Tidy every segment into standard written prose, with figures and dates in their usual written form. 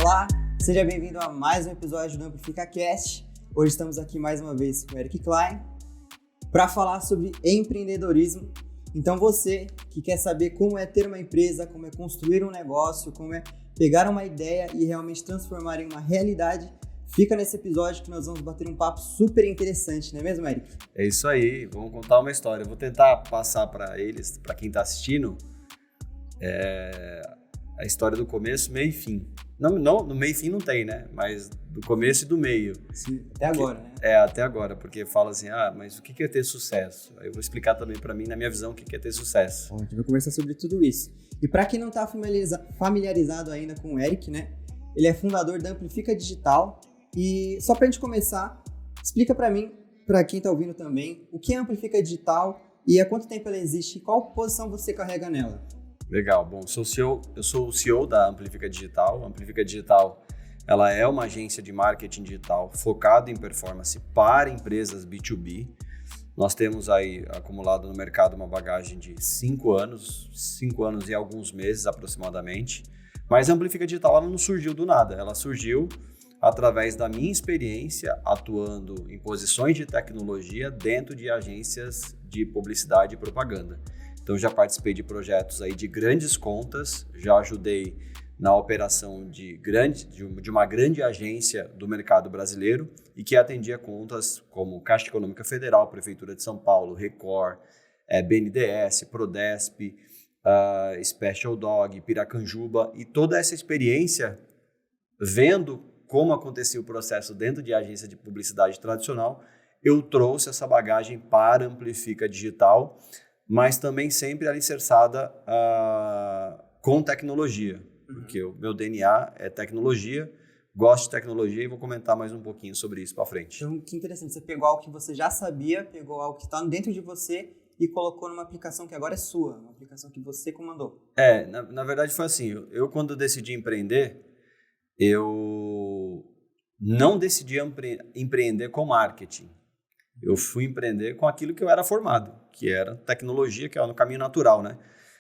Olá, seja bem-vindo a mais um episódio do AmplificaCast. Hoje estamos aqui mais uma vez com o Eric Klein para falar sobre empreendedorismo. Então você que quer saber como é ter uma empresa, como é construir um negócio, como é pegar uma ideia e realmente transformar em uma realidade, fica nesse episódio que nós vamos bater um papo super interessante, não é mesmo, Eric? É isso aí, vamos contar uma história. Eu vou tentar passar para eles, para quem está assistindo, a história do começo, meio e fim. Não, no meio e fim não tem, né? Mas do começo e do meio. Sim, até agora, né? Até agora, porque fala assim, mas o que é ter sucesso? Eu vou explicar também para mim, na minha visão, o que é ter sucesso. Bom, a gente vai conversar sobre tudo isso. E para quem não está familiarizado ainda com o Eric, né? Ele é fundador da Amplifica Digital. E só para a gente começar, explica para mim, para quem está ouvindo também, o que é a Amplifica Digital e há quanto tempo ela existe e qual posição você carrega nela? Legal, bom, eu sou o CEO da Amplifica Digital. A Amplifica Digital, ela é uma agência de marketing digital focada em performance para empresas B2B. Nós temos aí acumulado no mercado uma bagagem de 5 anos e alguns meses aproximadamente. Mas a Amplifica Digital ela não surgiu do nada, ela surgiu através da minha experiência atuando em posições de tecnologia dentro de agências de publicidade e propaganda. Então já participei de projetos aí de grandes contas, já ajudei na operação de uma grande agência do mercado brasileiro e que atendia contas como Caixa Econômica Federal, Prefeitura de São Paulo, Record, BNDES, Prodesp, Special Dog, Piracanjuba, e toda essa experiência vendo como acontecia o processo dentro de agência de publicidade tradicional, eu trouxe essa bagagem para a Amplifica Digital, mas também sempre alicerçada com tecnologia, porque o meu DNA é tecnologia, gosto de tecnologia e vou comentar mais um pouquinho sobre isso para frente. Então, que interessante, você pegou algo que você já sabia, pegou algo que está dentro de você e colocou numa aplicação que agora é sua, uma aplicação que você comandou. Na verdade foi assim, eu quando decidi empreender, eu não decidi empreender com marketing. Eu fui empreender com aquilo que eu era formado, que era tecnologia, que é no caminho natural, né?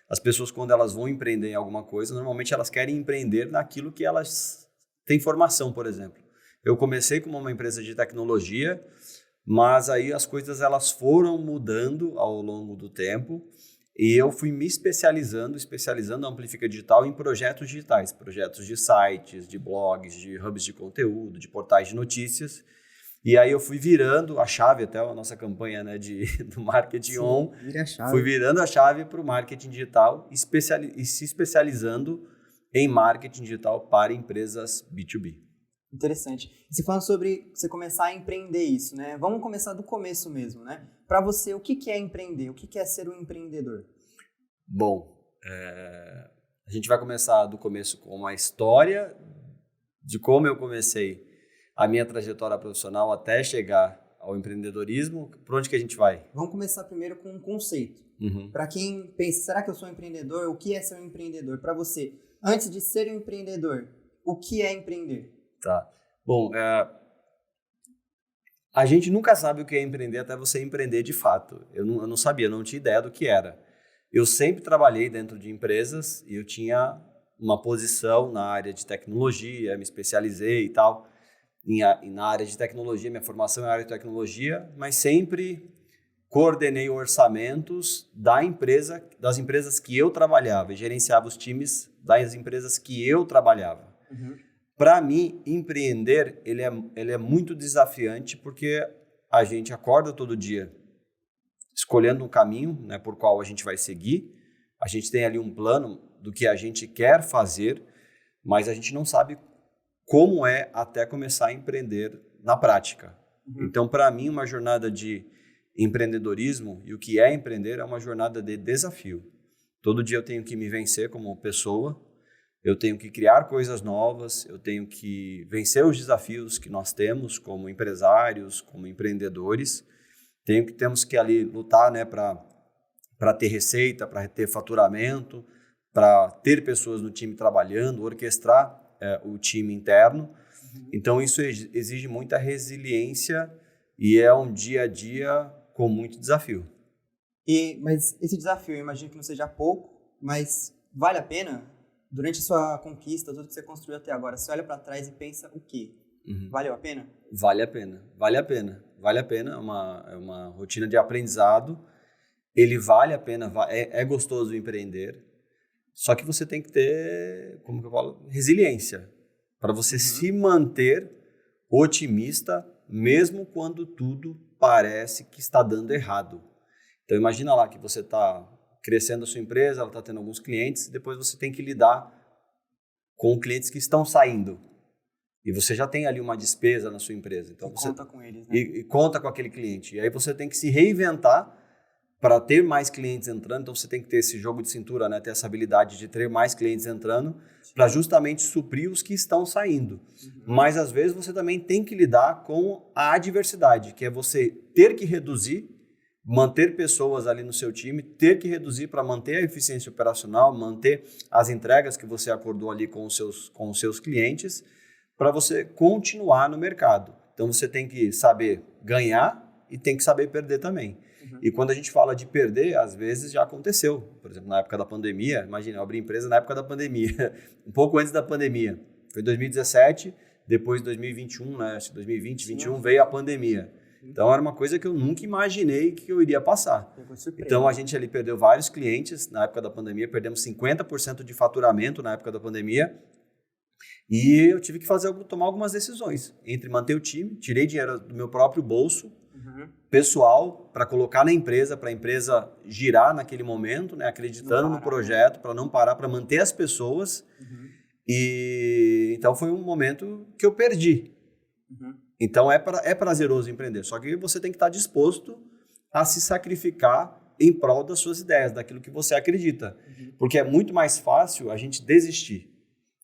As pessoas, quando elas vão empreender em alguma coisa, normalmente elas querem empreender naquilo que elas têm formação, por exemplo. Eu comecei como uma empresa de tecnologia, mas aí as coisas elas foram mudando ao longo do tempo e eu fui me especializando a Amplifica Digital em projetos digitais, projetos de sites, de blogs, de hubs de conteúdo, de portais de notícias. E aí eu fui virando a chave, até a nossa campanha, né, do marketing. Sim, fui virando a chave para o marketing digital e se especializando em marketing digital para empresas B2B. Interessante. E você falando sobre você começar a empreender isso, né? Vamos começar do começo mesmo, né? Para você, o que é empreender? O que é ser um empreendedor? Bom, a gente vai começar do começo com uma história de como eu comecei a minha trajetória profissional até chegar ao empreendedorismo. Por onde que a gente vai? Vamos começar primeiro com um conceito. Uhum. Para quem pensa, será que eu sou um empreendedor? O que é ser um empreendedor? Para você, antes de ser um empreendedor, o que é empreender? Tá. Bom, a gente nunca sabe o que é empreender até você empreender de fato. Eu não sabia, não tinha ideia do que era. Eu sempre trabalhei dentro de empresas e eu tinha uma posição na área de tecnologia, me especializei e tal. Na área de tecnologia, minha formação é na área de tecnologia, mas sempre coordenei orçamentos das empresas que eu trabalhava e gerenciava os times das empresas que eu trabalhava. Uhum. Para mim, empreender ele é muito desafiante porque a gente acorda todo dia escolhendo um caminho, né, por qual a gente vai seguir. A gente tem ali um plano do que a gente quer fazer, mas a gente não sabe como é até começar a empreender na prática. Uhum. Então, para mim, uma jornada de empreendedorismo e o que é empreender é uma jornada de desafio. Todo dia eu tenho que me vencer como pessoa, eu tenho que criar coisas novas, eu tenho que vencer os desafios que nós temos como empresários, como empreendedores. Temos que ali lutar, né, para ter receita, para ter faturamento, para ter pessoas no time trabalhando, orquestrar o time interno. Uhum. Então, isso exige muita resiliência e é um dia a dia com muito desafio. Mas esse desafio, eu imagino que não seja pouco, mas vale a pena durante a sua conquista, tudo que você construiu até agora, você olha para trás e pensa o quê? Valeu a pena? Vale a pena, vale a pena, vale a pena. É uma rotina de aprendizado. Ele vale a pena, é gostoso empreender. Só que você tem que ter, como que eu falo, resiliência para você se manter otimista, mesmo quando tudo parece que está dando errado. Então imagina lá que você está crescendo a sua empresa, ela está tendo alguns clientes, e depois você tem que lidar com clientes que estão saindo. E você já tem ali uma despesa na sua empresa. Então você conta com eles, né? E conta com aquele cliente. E aí você tem que se reinventar para ter mais clientes entrando. Então você tem que ter esse jogo de cintura, né? Ter essa habilidade de ter mais clientes entrando para justamente suprir os que estão saindo. Mas às vezes você também tem que lidar com a adversidade, que é você ter que reduzir, manter pessoas ali no seu time, ter que reduzir para manter a eficiência operacional, manter as entregas que você acordou ali com os seus clientes, para você continuar no mercado. Então você tem que saber ganhar e tem que saber perder também. E quando a gente fala de perder, às vezes já aconteceu. Por exemplo, na época da pandemia, imagina, eu abri empresa na época da pandemia, um pouco antes da pandemia. Foi 2017, depois 2021, né? 2020, 2021 veio a pandemia. Então era uma coisa que eu nunca imaginei que eu iria passar. Então a gente ali perdeu vários clientes na época da pandemia, perdemos 50% de faturamento na época da pandemia. E eu tive que tomar algumas decisões entre manter o time, tirei dinheiro do meu próprio bolso, pessoal, para colocar na empresa, para a empresa girar naquele momento, né, acreditando no projeto, para não parar, para manter as pessoas. E então foi um momento que eu perdi. Então é prazeroso empreender, só que você tem que estar disposto a se sacrificar em prol das suas ideias, daquilo que você acredita. Porque é muito mais fácil a gente desistir.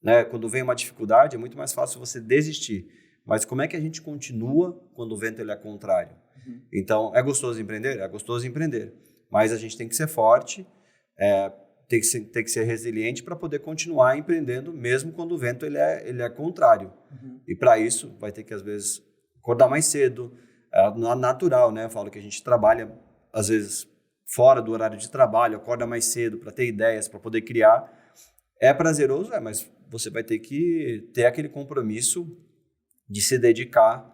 Né? Quando vem uma dificuldade, é muito mais fácil você desistir. Mas como é que a gente continua quando o vento ele é contrário? Então, é gostoso empreender? É gostoso empreender. Mas a gente tem que ser forte, tem que ser resiliente para poder continuar empreendendo, mesmo quando o vento ele é contrário. E para isso, vai ter que, às vezes, acordar mais cedo. É natural, né? Eu falo que a gente trabalha, às vezes, fora do horário de trabalho, acorda mais cedo para ter ideias, para poder criar. É prazeroso, mas você vai ter que ter aquele compromisso de se dedicar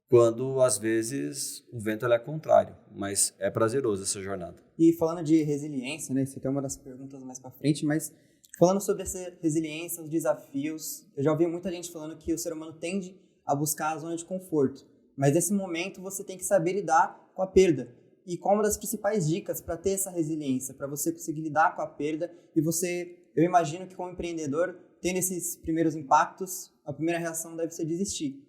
quando, às vezes, o vento ele é contrário. Mas é prazeroso essa jornada. E falando de resiliência, né? Isso aqui é uma das perguntas mais para frente, mas falando sobre essa resiliência, os desafios, eu já ouvi muita gente falando que o ser humano tende a buscar a zona de conforto. Mas nesse momento você tem que saber lidar com a perda. E qual uma das principais dicas para ter essa resiliência, para você conseguir lidar com a perda e eu imagino que como empreendedor, tendo esses primeiros impactos, a primeira reação deve ser desistir.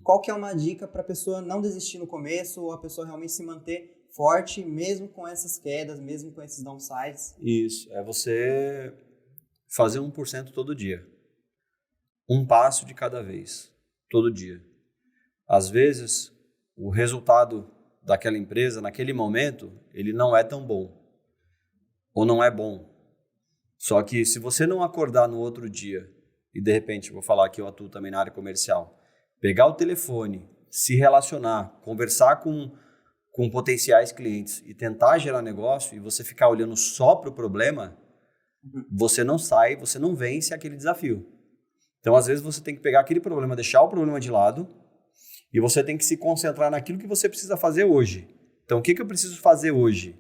Qual que é uma dica para a pessoa não desistir no começo ou a pessoa realmente se manter forte, mesmo com essas quedas, mesmo com esses downsides? Isso, é você fazer 1% todo dia. Um passo de cada vez, todo dia. Às vezes, o resultado daquela empresa, naquele momento, ele não é tão bom. Ou não é bom. Só que se você não acordar no outro dia, e de repente, vou falar que eu atuo também na área comercial, pegar o telefone, se relacionar, conversar com potenciais clientes e tentar gerar negócio, e você ficar olhando só para o problema, você não sai, você não vence aquele desafio. Então, às vezes, você tem que pegar aquele problema, deixar o problema de lado, e você tem que se concentrar naquilo que você precisa fazer hoje. Então, o que eu preciso fazer hoje?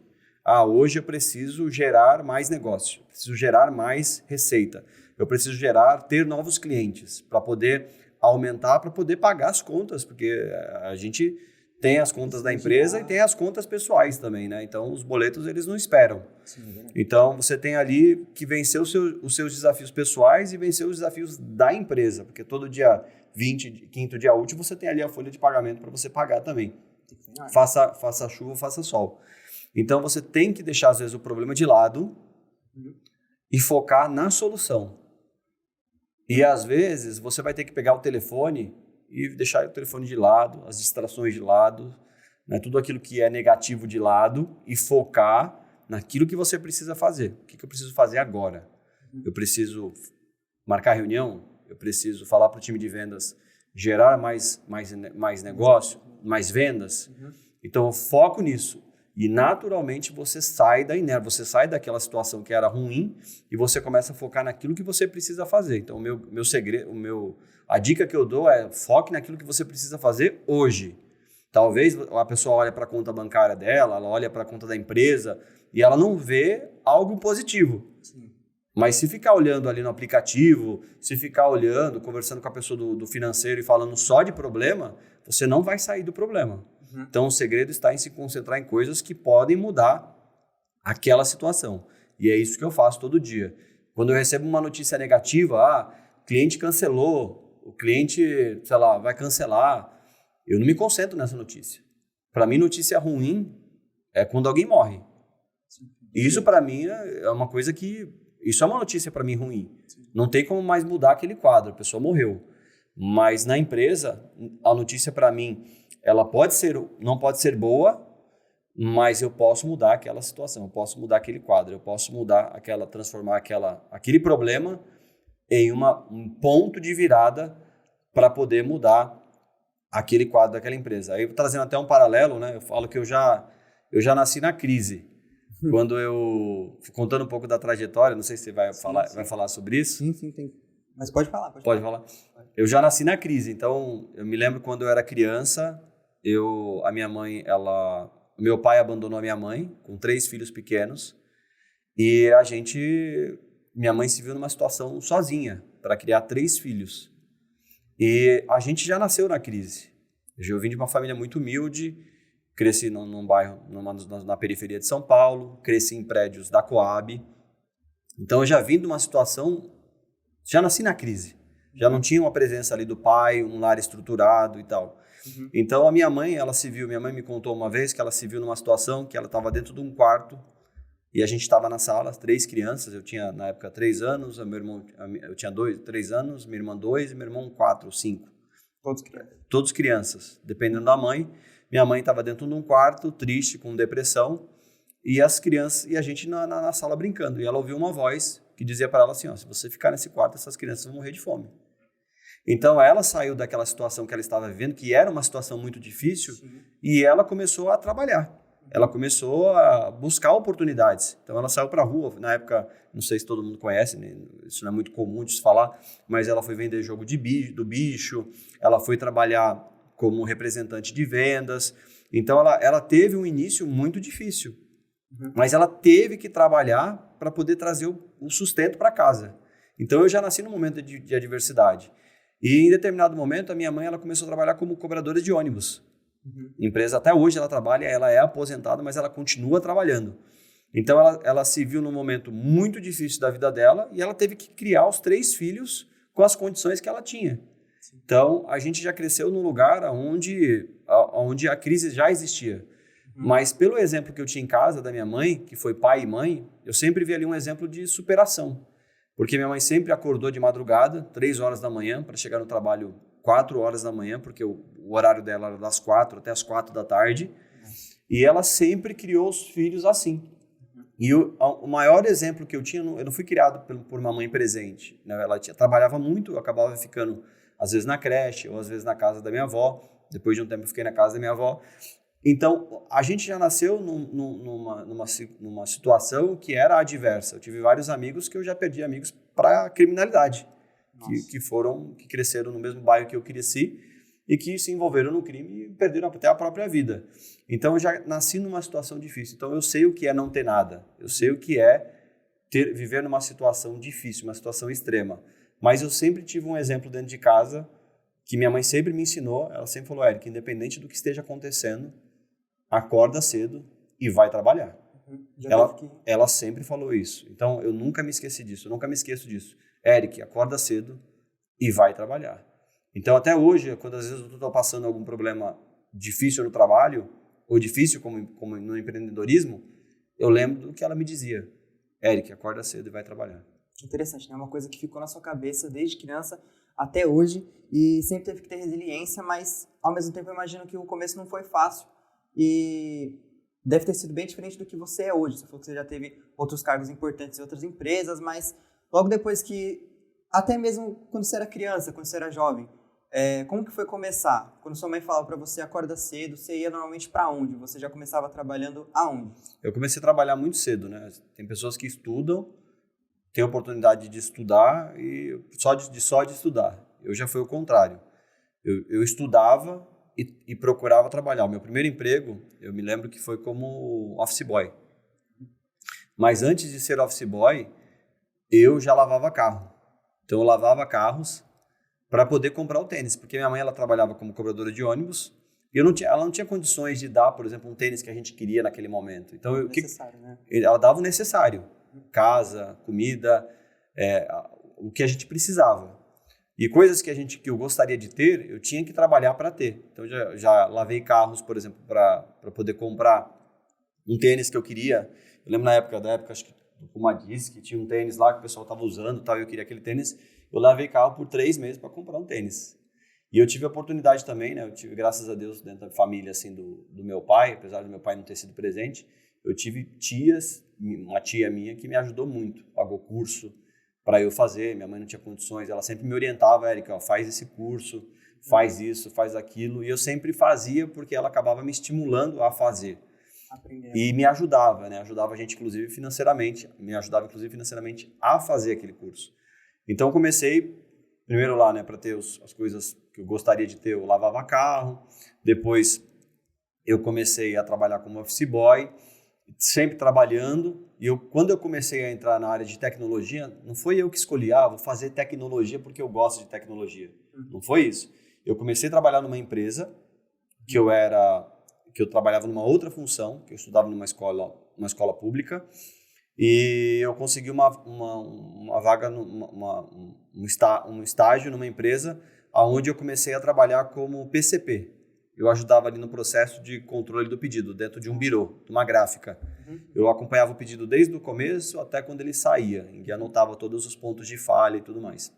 Hoje eu preciso gerar mais negócio, preciso gerar mais receita, eu preciso ter novos clientes para poder aumentar, para poder pagar as contas, porque a gente tem as contas da empresa e tem as contas pessoais também, né? Então, os boletos, eles não esperam. Então, você tem ali que vencer os seus desafios pessoais e vencer os desafios da empresa, porque todo dia 20, quinto dia útil, você tem ali a folha de pagamento para você pagar também. Faça chuva, faça sol. Então, você tem que deixar, às vezes, o problema de lado e focar na solução. E, às vezes, você vai ter que pegar o telefone e deixar o telefone de lado, as distrações de lado, né, tudo aquilo que é negativo de lado e focar naquilo que você precisa fazer. O que eu preciso fazer agora? Eu preciso marcar reunião? Eu preciso falar para o time de vendas gerar mais negócio, mais vendas? Então, eu foco nisso. E naturalmente você sai da inércia, você sai daquela situação que era ruim e você começa a focar naquilo que você precisa fazer. Então, meu segredo, a dica que eu dou é foque naquilo que você precisa fazer hoje. Talvez a pessoa olhe para a conta bancária dela, ela olha para a conta da empresa e ela não vê algo positivo. Sim. Mas se ficar olhando ali no aplicativo, se ficar olhando, conversando com a pessoa do financeiro e falando só de problema, você não vai sair do problema. Então, o segredo está em se concentrar em coisas que podem mudar aquela situação. E é isso que eu faço todo dia. Quando eu recebo uma notícia negativa, cliente cancelou, o cliente, sei lá, vai cancelar, eu não me concentro nessa notícia. Para mim, notícia ruim é quando alguém morre. Isso, para mim, é uma coisa que... Isso é uma notícia para mim ruim. Não tem como mais mudar aquele quadro, a pessoa morreu. Mas na empresa, a notícia para mim... Ela não pode ser boa, mas eu posso mudar aquela situação, eu posso mudar aquele quadro, eu posso transformar aquele problema em um ponto de virada para poder mudar aquele quadro daquela empresa. Aí, trazendo até um paralelo, né, eu falo que eu já nasci na crise. Quando contando um pouco da trajetória, não sei se você vai falar sobre isso. Sim, tem. Mas pode falar. Pode falar. Eu já nasci na crise, então eu me lembro quando eu era criança, meu pai abandonou a minha mãe com 3 filhos pequenos e minha mãe se viu numa situação sozinha para criar 3 filhos. E a gente já nasceu na crise. Eu vim de uma família muito humilde, cresci num bairro, na periferia de São Paulo, cresci em prédios da Coab. Então eu já vim de uma situação, já nasci na crise. Já não tinha uma presença ali do pai, um lar estruturado e tal. Então a minha mãe me contou uma vez que ela se viu numa situação que ela estava dentro de um quarto e a gente estava na sala, 3 crianças, eu tinha na época 3 anos, eu tinha 3 anos, minha irmã 2 e meu irmão 4 ou 5. Todos crianças, dependendo da mãe. Minha mãe estava dentro de um quarto, triste, com depressão, e as crianças, e a gente na sala brincando. E ela ouviu uma voz que dizia para ela assim, se você ficar nesse quarto, essas crianças vão morrer de fome. Então ela saiu daquela situação que ela estava vivendo, que era uma situação muito difícil, e ela começou a trabalhar. Ela começou a buscar oportunidades. Então ela saiu para a rua, na época, não sei se todo mundo conhece, né? Isso não é muito comum de se falar, mas ela foi vender jogo do bicho, ela foi trabalhar como representante de vendas. Então ela teve um início muito difícil, mas ela teve que trabalhar para poder trazer o sustento para casa. Então eu já nasci num momento de adversidade. E em determinado momento, a minha mãe ela começou a trabalhar como cobradora de ônibus. Empresa, até hoje ela trabalha, ela é aposentada, mas ela continua trabalhando. Então ela se viu num momento muito difícil da vida dela e ela teve que criar os 3 filhos com as condições que ela tinha. Então a gente já cresceu num lugar onde a crise já existia. Mas pelo exemplo que eu tinha em casa da minha mãe, que foi pai e mãe, eu sempre vi ali um exemplo de superação. Porque minha mãe sempre acordou de madrugada, 3 horas da manhã, para chegar no trabalho 4 horas da manhã, porque o horário dela era das 4 até as 4 da tarde. E ela sempre criou os filhos assim. E o maior exemplo que eu tinha, eu não fui criado por uma mãe presente, né? Ela trabalhava muito, eu acabava ficando às vezes na creche, ou às vezes na casa da minha avó. Depois de um tempo eu fiquei na casa da minha avó. Então, a gente já nasceu numa situação que era adversa. Eu tive vários amigos que eu já perdi amigos para a criminalidade, que cresceram no mesmo bairro que eu cresci e que se envolveram no crime e perderam até a própria vida. Então, eu já nasci numa situação difícil. Então, eu sei o que é não ter nada. Eu sei o que é viver numa situação difícil, uma situação extrema. Mas eu sempre tive um exemplo dentro de casa que minha mãe sempre me ensinou. Ela sempre falou, Eric, independente do que esteja acontecendo, acorda cedo e vai trabalhar. Ela sempre falou isso. Então, eu nunca me esqueci disso. Eu nunca me esqueço disso. Eric, acorda cedo e vai trabalhar. Então, até hoje, quando às vezes eu estou passando algum problema difícil no trabalho, ou difícil como no empreendedorismo, eu lembro do que ela me dizia. Eric, acorda cedo e vai trabalhar. Interessante, né? É uma coisa que ficou na sua cabeça desde criança até hoje e sempre teve que ter resiliência, mas ao mesmo tempo eu imagino que o começo não foi fácil. E deve ter sido bem diferente do que você é hoje. Você falou que você já teve outros cargos importantes em outras empresas, mas logo depois até mesmo quando você era criança, quando você era jovem, Como que foi começar? Quando sua mãe falava para você acorda cedo, você ia normalmente para onde? Você já começava trabalhando aonde? Eu comecei a trabalhar muito cedo, né? Tem pessoas que estudam, têm a oportunidade de estudar e só de estudar. Eu já fui o contrário. Eu estudava e procurava trabalhar. O meu primeiro emprego, eu me lembro que foi como office boy. Mas antes de ser office boy, eu já lavava carro. Então eu lavava carros para poder comprar o tênis, porque minha mãe ela trabalhava como cobradora de ônibus e ela não tinha condições de dar, por exemplo, um tênis que a gente queria naquele momento. Então Né? Ela dava o necessário, casa, comida, o que a gente precisava. E coisas que eu gostaria de ter, eu tinha que trabalhar para ter. Então já lavei carros, por exemplo, para poder comprar um tênis que eu queria. Eu lembro da época acho que do Puma Disc, que tinha um tênis lá que o pessoal estava usando, tal, e eu queria aquele tênis. Eu lavei carro por 3 meses para comprar um tênis. E eu tive a oportunidade também, né? Eu tive, graças a Deus, dentro da família assim do meu pai, apesar do meu pai não ter sido presente, eu tive uma tia minha que me ajudou muito, pagou curso para eu fazer. Minha mãe não tinha condições, ela sempre me orientava, Érica, ó, faz esse curso, faz isso, faz aquilo, e eu sempre fazia porque ela acabava me estimulando a fazer. Aprendendo. E me ajudava, né? Ajudava a gente, inclusive, financeiramente, a fazer aquele curso. Então, comecei primeiro lá, né, para ter as coisas que eu gostaria de ter. Eu lavava carro, depois eu comecei a trabalhar como office boy, sempre trabalhando. E quando eu comecei a entrar na área de tecnologia, não foi eu que escolhi, vou fazer tecnologia porque eu gosto de tecnologia. Não foi isso. Eu comecei a trabalhar numa empresa que eu trabalhava numa outra função, que eu estudava numa escola pública, e eu consegui uma vaga, um estágio numa empresa onde eu comecei a trabalhar como PCP. Eu ajudava ali no processo de controle do pedido, dentro de um birô, de uma gráfica. Eu acompanhava o pedido desde o começo até quando ele saía, e anotava todos os pontos de falha e tudo mais.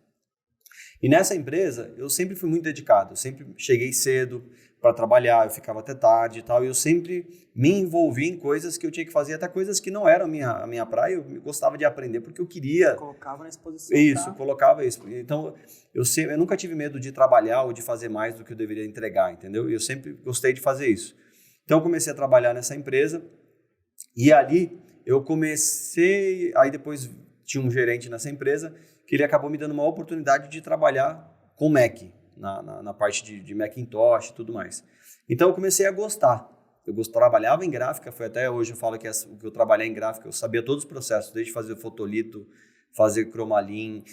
E nessa empresa, eu sempre fui muito dedicado, eu sempre cheguei cedo para trabalhar, eu ficava até tarde e tal, e eu sempre me envolvi em coisas que eu tinha que fazer, até coisas que não eram a minha praia, eu gostava de aprender porque eu queria... Colocava na exposição. Isso, colocava isso. Então, eu nunca tive medo de trabalhar ou de fazer mais do que eu deveria entregar, entendeu? E eu sempre gostei de fazer isso. Então, eu comecei a trabalhar nessa empresa e ali eu comecei... Aí depois tinha um gerente nessa empresa que ele acabou me dando uma oportunidade de trabalhar com Mac, na parte de Macintosh e tudo mais. Então eu comecei a gostar. Trabalhava em gráfica, foi até hoje eu falo que o que eu trabalhei em gráfica, eu sabia todos os processos, desde fazer fotolito, fazer chromalin,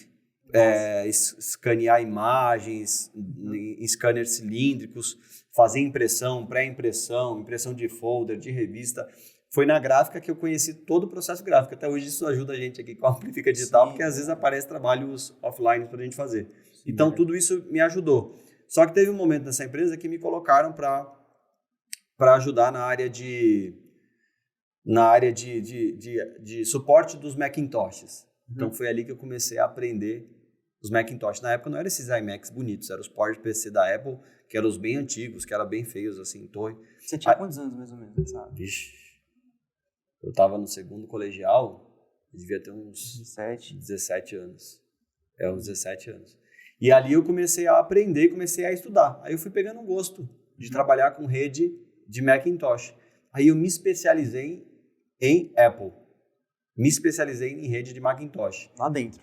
escanear imagens em scanners cilíndricos, fazer impressão, pré-impressão, impressão de folder, de revista. Foi na gráfica que eu conheci todo o processo gráfico. Até hoje isso ajuda a gente aqui com a Amplifica Digital, porque às vezes aparece trabalhos offline para a gente fazer. Então, tudo isso me ajudou. Só que teve um momento nessa empresa que me colocaram para ajudar na área de suporte dos Macintoshes. Então, foi ali que eu comecei a aprender os Macintosh. Na época, não eram esses iMacs bonitos, eram os PowerPC da Apple, que eram os bem antigos, que eram bem feios, assim, em torre. Você tinha quantos anos, mais ou menos, sabe? Vixe, eu estava no segundo colegial, eu devia ter uns 17 anos. Uns 17 anos. E ali eu comecei a aprender, comecei a estudar. Aí eu fui pegando um gosto de trabalhar com rede de Macintosh. Aí eu me especializei em Apple. Me especializei em rede de Macintosh.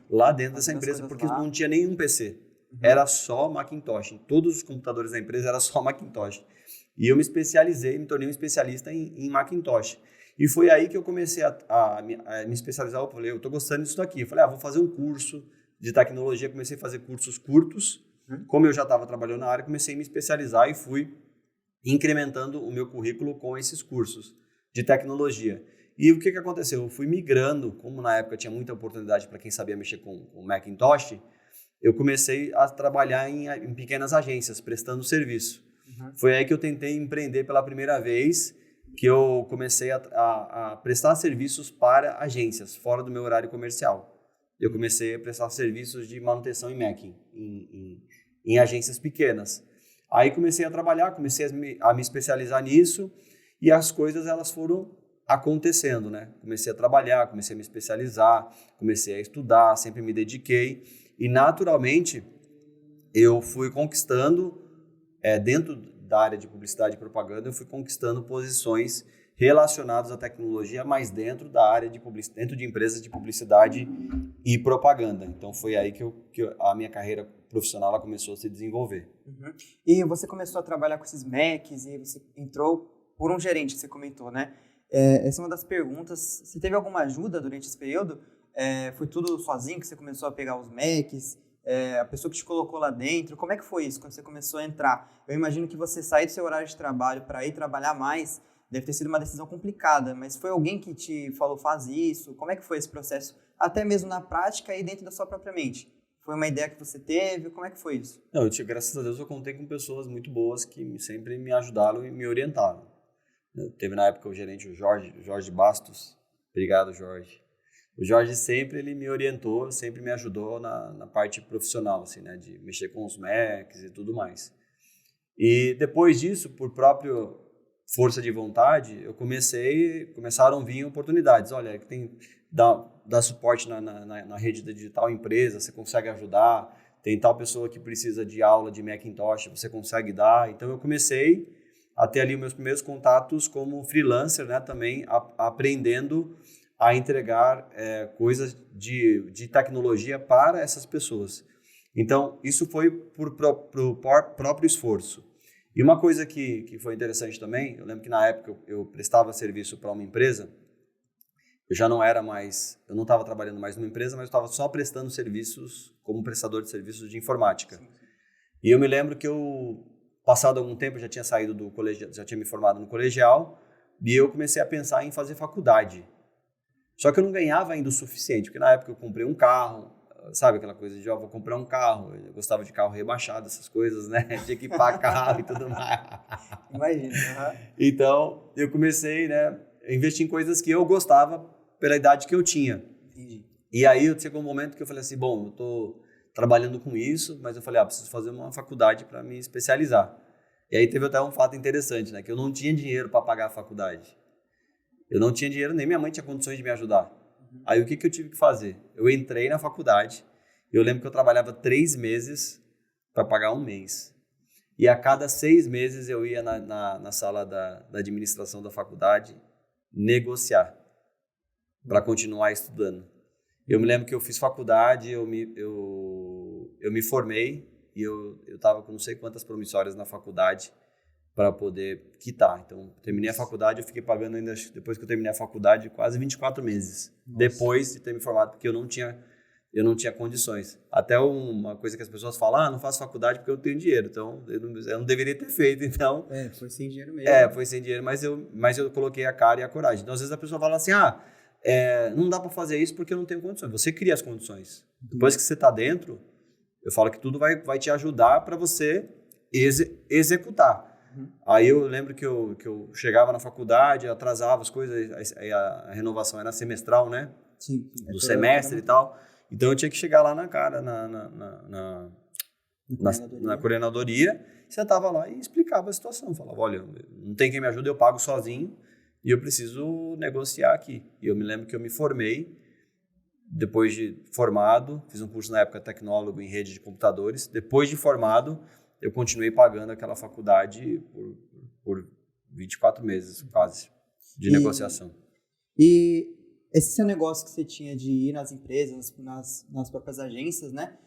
Lá dentro dessa empresa, porque não tinha nenhum PC. Era só Macintosh. Em todos os computadores da empresa era só Macintosh. E eu me especializei, me tornei um especialista em Macintosh. E foi aí que eu comecei a me especializar. Eu falei, eu estou gostando disso daqui. Eu falei, vou fazer um curso de tecnologia. Comecei a fazer cursos curtos. Como eu já estava trabalhando na área, comecei a me especializar e fui incrementando o meu currículo com esses cursos de tecnologia. E o que aconteceu? Eu fui migrando, como na época tinha muita oportunidade para quem sabia mexer com Macintosh, eu comecei a trabalhar em pequenas agências, prestando serviço. Foi aí que eu tentei empreender pela primeira vez, que eu comecei a prestar serviços para agências, fora do meu horário comercial. Eu comecei a prestar serviços de manutenção em Mac, em agências pequenas. Aí comecei a trabalhar, comecei a me especializar nisso e as coisas elas foram acontecendo, né? Comecei a trabalhar, comecei a me especializar, comecei a estudar, sempre me dediquei e naturalmente eu fui conquistando, dentro da área de publicidade e propaganda, eu fui conquistando posições relacionadas à tecnologia, mas dentro da área dentro de empresas de publicidade e propaganda. Então foi aí que a minha carreira profissional ela começou a se desenvolver. Uhum. E você começou a trabalhar com esses Macs e você entrou por um gerente que você comentou, né? Essa é uma das perguntas. Você teve alguma ajuda durante esse período? Foi tudo sozinho que você começou a pegar os Macs? A pessoa que te colocou lá dentro? Como é que foi isso quando você começou a entrar? Eu imagino que você sair do seu horário de trabalho para ir trabalhar mais deve ter sido uma decisão complicada, mas foi alguém que te falou, faz isso? Como é que foi esse processo? Até mesmo na prática e dentro da sua própria mente. Foi uma ideia que você teve? Como é que foi isso? Não, graças a Deus eu contei com pessoas muito boas que sempre me ajudaram e me orientaram. Teve na época o gerente, o Jorge Bastos. Obrigado, Jorge. O Jorge sempre ele me orientou, sempre me ajudou na parte profissional, assim, né, de mexer com os Macs e tudo mais. E depois disso, por próprio força de vontade, começaram a vir oportunidades. Olha, dá suporte na rede da digital empresa, você consegue ajudar. Tem tal pessoa que precisa de aula de Macintosh, você consegue dar. Então eu comecei a ter ali meus primeiros contatos como freelancer, né, também aprendendo a entregar coisas de tecnologia para essas pessoas. Então, isso foi por próprio esforço. E uma coisa que foi interessante também, eu lembro que na época eu prestava serviço para uma empresa, eu não estava trabalhando mais numa empresa, mas eu estava só prestando serviços como prestador de serviços de informática. Sim. E eu me lembro que passado algum tempo, eu já tinha saído do colegial, já tinha me formado no colegial, e eu comecei a pensar em fazer faculdade. Só que eu não ganhava ainda o suficiente, porque na época eu comprei um carro, sabe aquela coisa de, vou comprar um carro, eu gostava de carro rebaixado, essas coisas, né, de equipar carro e tudo mais. Imagina. Então, eu comecei, né, a investir em coisas que eu gostava pela idade que eu tinha. Entendi. E aí chegou um momento que eu falei assim, bom, eu tô trabalhando com isso, mas eu falei, preciso fazer uma faculdade para me especializar. E aí teve até um fato interessante, né, que eu não tinha dinheiro para pagar a faculdade. Eu não tinha dinheiro, nem minha mãe tinha condições de me ajudar. Aí o que eu tive que fazer? Eu entrei na faculdade, eu lembro que eu trabalhava 3 meses para pagar 1 mês. E a cada 6 meses eu ia na sala da administração da faculdade negociar para continuar estudando. Eu me lembro que eu fiz faculdade, eu me formei e eu estava com não sei quantas promissórias na faculdade para poder quitar. Então, terminei a faculdade, eu fiquei pagando ainda, depois que eu terminei a faculdade, quase 24 meses. Nossa. Depois de ter me formado, porque eu não tinha condições. Até uma coisa que as pessoas falam, não faço faculdade porque eu tenho dinheiro. Então, eu não deveria ter feito. Então, foi sem dinheiro mesmo. Foi sem dinheiro, mas eu coloquei a cara e a coragem. Então, às vezes a pessoa fala assim, não dá para fazer isso porque eu não tenho condições. Você cria as condições. Depois que você está dentro, eu falo que tudo vai te ajudar para você executar. Aí eu lembro que eu chegava na faculdade, atrasava as coisas, a renovação era semestral, né? Sim. Do semestre e tal. Então eu tinha que chegar lá na coordenadoria, sentava lá e explicava a situação. Falava, olha, não tem quem me ajude, eu pago sozinho e eu preciso negociar aqui. E eu me lembro que eu me formei, depois de formado, fiz um curso na época tecnólogo em rede de computadores. Depois de formado, eu continuei pagando aquela faculdade por 24 meses, quase, de negociação. E esse seu negócio que você tinha de ir nas empresas, nas próprias agências, né?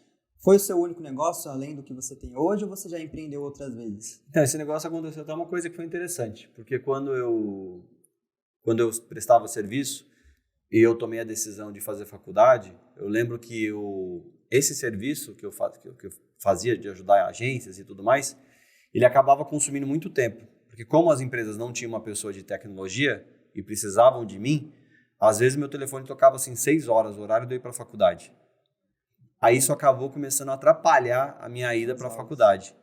Foi o seu único negócio, além do que você tem hoje, ou você já empreendeu outras vezes? Então, esse negócio aconteceu até uma coisa que foi interessante, porque quando eu prestava serviço e eu tomei a decisão de fazer faculdade, eu lembro que esse serviço que eu fazia de ajudar agências e tudo mais, ele acabava consumindo muito tempo. Porque como as empresas não tinham uma pessoa de tecnologia e precisavam de mim, às vezes meu telefone tocava assim 6 horas, o horário de eu ir para a faculdade. Aí isso acabou começando a atrapalhar a minha ida para a faculdade.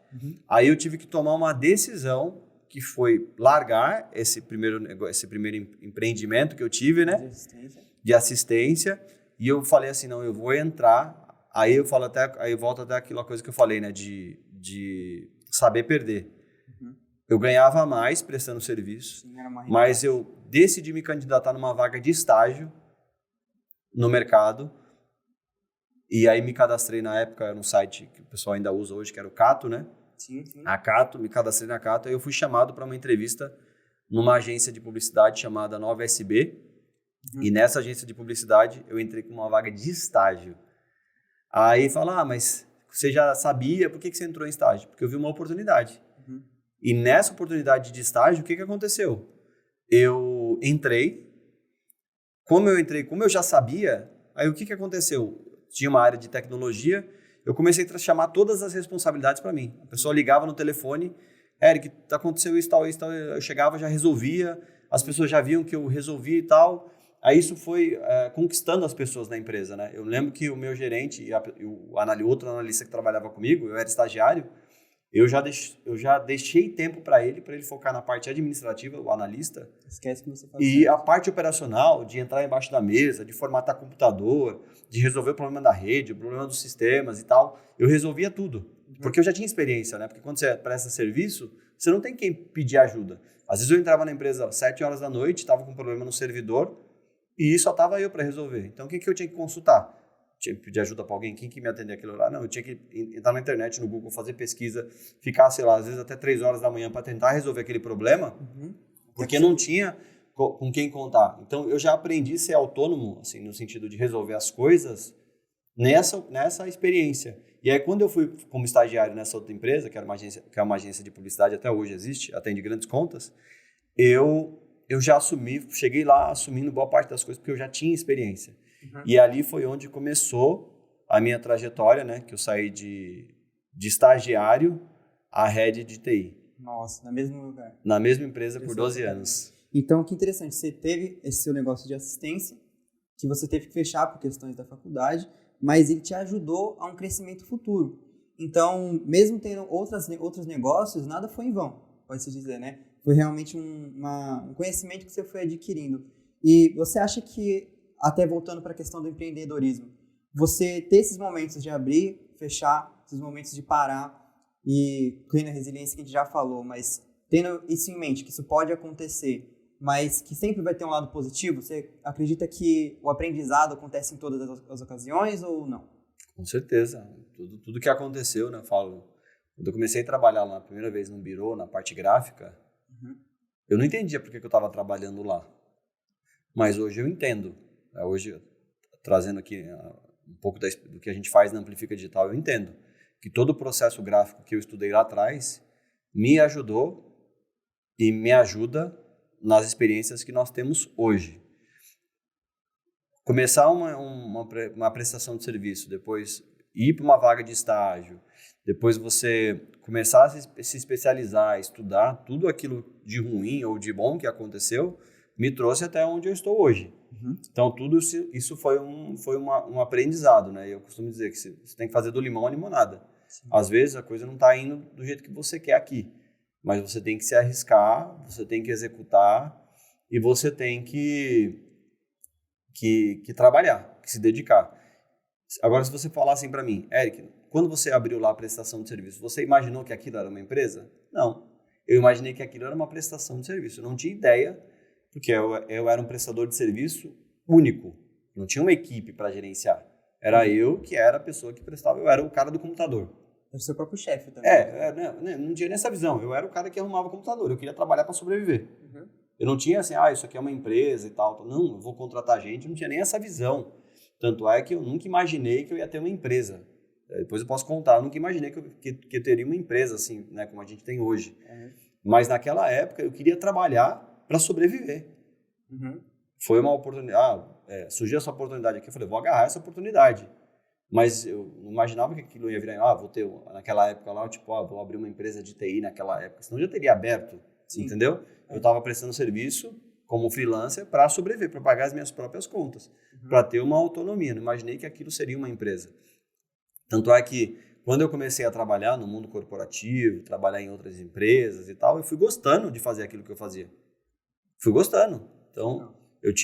Aí eu tive que tomar uma decisão que foi largar esse primeiro empreendimento que eu tive, né? De assistência. E eu falei assim, não, eu vou entrar. Aí eu volto até aquela coisa que eu falei, né? De saber perder. Eu ganhava mais prestando serviço, sim, mas eu decidi me candidatar numa vaga de estágio no mercado E aí me cadastrei na época, era um site que o pessoal ainda usa hoje, que era o Cato, né? Sim, sim. A Cato, me cadastrei na Cato, aí eu fui chamado para uma entrevista numa agência de publicidade chamada Nova SB. E nessa agência de publicidade eu entrei com uma vaga de estágio. Aí fala, mas você já sabia, por que você entrou em estágio? Porque eu vi uma oportunidade. E nessa oportunidade de estágio, o que aconteceu? Eu entrei, como eu já sabia, aí o que aconteceu? Tinha uma área de tecnologia, eu comecei a chamar todas as responsabilidades para mim. A pessoa ligava no telefone, Eric, aconteceu isso, tal, eu chegava, já resolvia, as pessoas já viam que eu resolvia e tal. Aí isso foi conquistando as pessoas na empresa, né? Eu lembro que o meu gerente e o outro analista que trabalhava comigo, eu era estagiário, eu já deixei tempo para ele focar na parte administrativa, o analista. Esquece que você faz. E a parte operacional, de entrar embaixo da mesa, de formatar computador, de resolver o problema da rede, o problema dos sistemas e tal, eu resolvia tudo. Porque eu já tinha experiência, né? Porque quando você presta serviço, você não tem quem pedir ajuda. Às vezes eu entrava na empresa às 7 horas da noite, estava com um problema no servidor, e só estava eu para resolver. Então, o que eu tinha que consultar? Tinha que pedir ajuda para alguém, quem que me atendia aquele horário? Não, eu tinha que entrar na internet, no Google, fazer pesquisa, ficar, sei lá, às vezes até 3 horas da manhã para tentar resolver aquele problema, porque não tinha com quem contar. Então, eu já aprendi a ser autônomo, assim, no sentido de resolver as coisas nessa experiência. E aí, quando eu fui como estagiário nessa outra empresa, que é uma agência de publicidade, até hoje existe, atende grandes contas, eu já cheguei lá assumindo boa parte das coisas, porque eu já tinha experiência. E ali foi onde começou a minha trajetória, né? Que eu saí de estagiário a head de TI. Nossa, no mesmo lugar. Na mesma empresa por 12 anos. Então, que interessante. Você teve esse seu negócio de assistência, que você teve que fechar por questões da faculdade, mas ele te ajudou a um crescimento futuro. Então, mesmo tendo outros negócios, nada foi em vão, pode-se dizer, né? Foi realmente um conhecimento que você foi adquirindo. E você acha que, até voltando para a questão do empreendedorismo, você ter esses momentos de abrir, fechar, esses momentos de parar e incluindo a resiliência que a gente já falou, mas tendo isso em mente, que isso pode acontecer, mas que sempre vai ter um lado positivo, você acredita que o aprendizado acontece em todas as ocasiões ou não? Com certeza. Tudo que aconteceu, né? Eu falo, quando eu comecei a trabalhar lá na primeira vez no birô, na parte gráfica, eu não entendia por que eu estava trabalhando lá. Mas hoje eu entendo. Hoje, trazendo aqui um pouco do que a gente faz na Amplifica Digital, eu entendo que todo o processo gráfico que eu estudei lá atrás me ajudou e me ajuda nas experiências que nós temos hoje. Começar uma prestação de serviço, depois ir para uma vaga de estágio, depois você começar a se especializar, estudar tudo aquilo de ruim ou de bom que aconteceu, me trouxe até onde eu estou hoje. Então, tudo isso foi um aprendizado, né? Eu costumo dizer que você tem que fazer do limão a limonada. Sim. Às vezes, a coisa não está indo do jeito que você quer aqui, mas você tem que se arriscar, você tem que executar e você tem que trabalhar, que se dedicar. Agora, se você falar assim para mim, Eric, quando você abriu lá a prestação de serviço, você imaginou que aquilo era uma empresa? Não. Eu imaginei que aquilo era uma prestação de serviço. Eu não tinha ideia, porque eu era um prestador de serviço único. Não tinha uma equipe para gerenciar. Era eu que era a pessoa que prestava, eu era o cara do computador. É o seu próprio chefe também. Não tinha nessa visão. Eu era o cara que arrumava o computador. Eu queria trabalhar para sobreviver. Eu não tinha assim, isso aqui é uma empresa e tal. Não, eu vou contratar gente. Eu não tinha nem essa visão. Tanto é que eu nunca imaginei que eu ia ter uma empresa. Depois eu posso contar. Eu nunca imaginei que eu teria uma empresa assim, né, como a gente tem hoje. Mas naquela época eu queria trabalhar para sobreviver. Foi uma oportunidade. Surgiu essa oportunidade aqui. Eu falei, vou agarrar essa oportunidade. Mas eu não imaginava que aquilo ia virar, vou ter, naquela época lá, vou abrir uma empresa de TI naquela época, senão eu já teria aberto, entendeu? Eu estava prestando serviço como freelancer para sobreviver, para pagar as minhas próprias contas, para ter uma autonomia, não imaginei que aquilo seria uma empresa. Tanto é que, quando eu comecei a trabalhar no mundo corporativo, trabalhar em outras empresas e tal, eu fui gostando de fazer aquilo que eu fazia. Fui gostando. Então, eu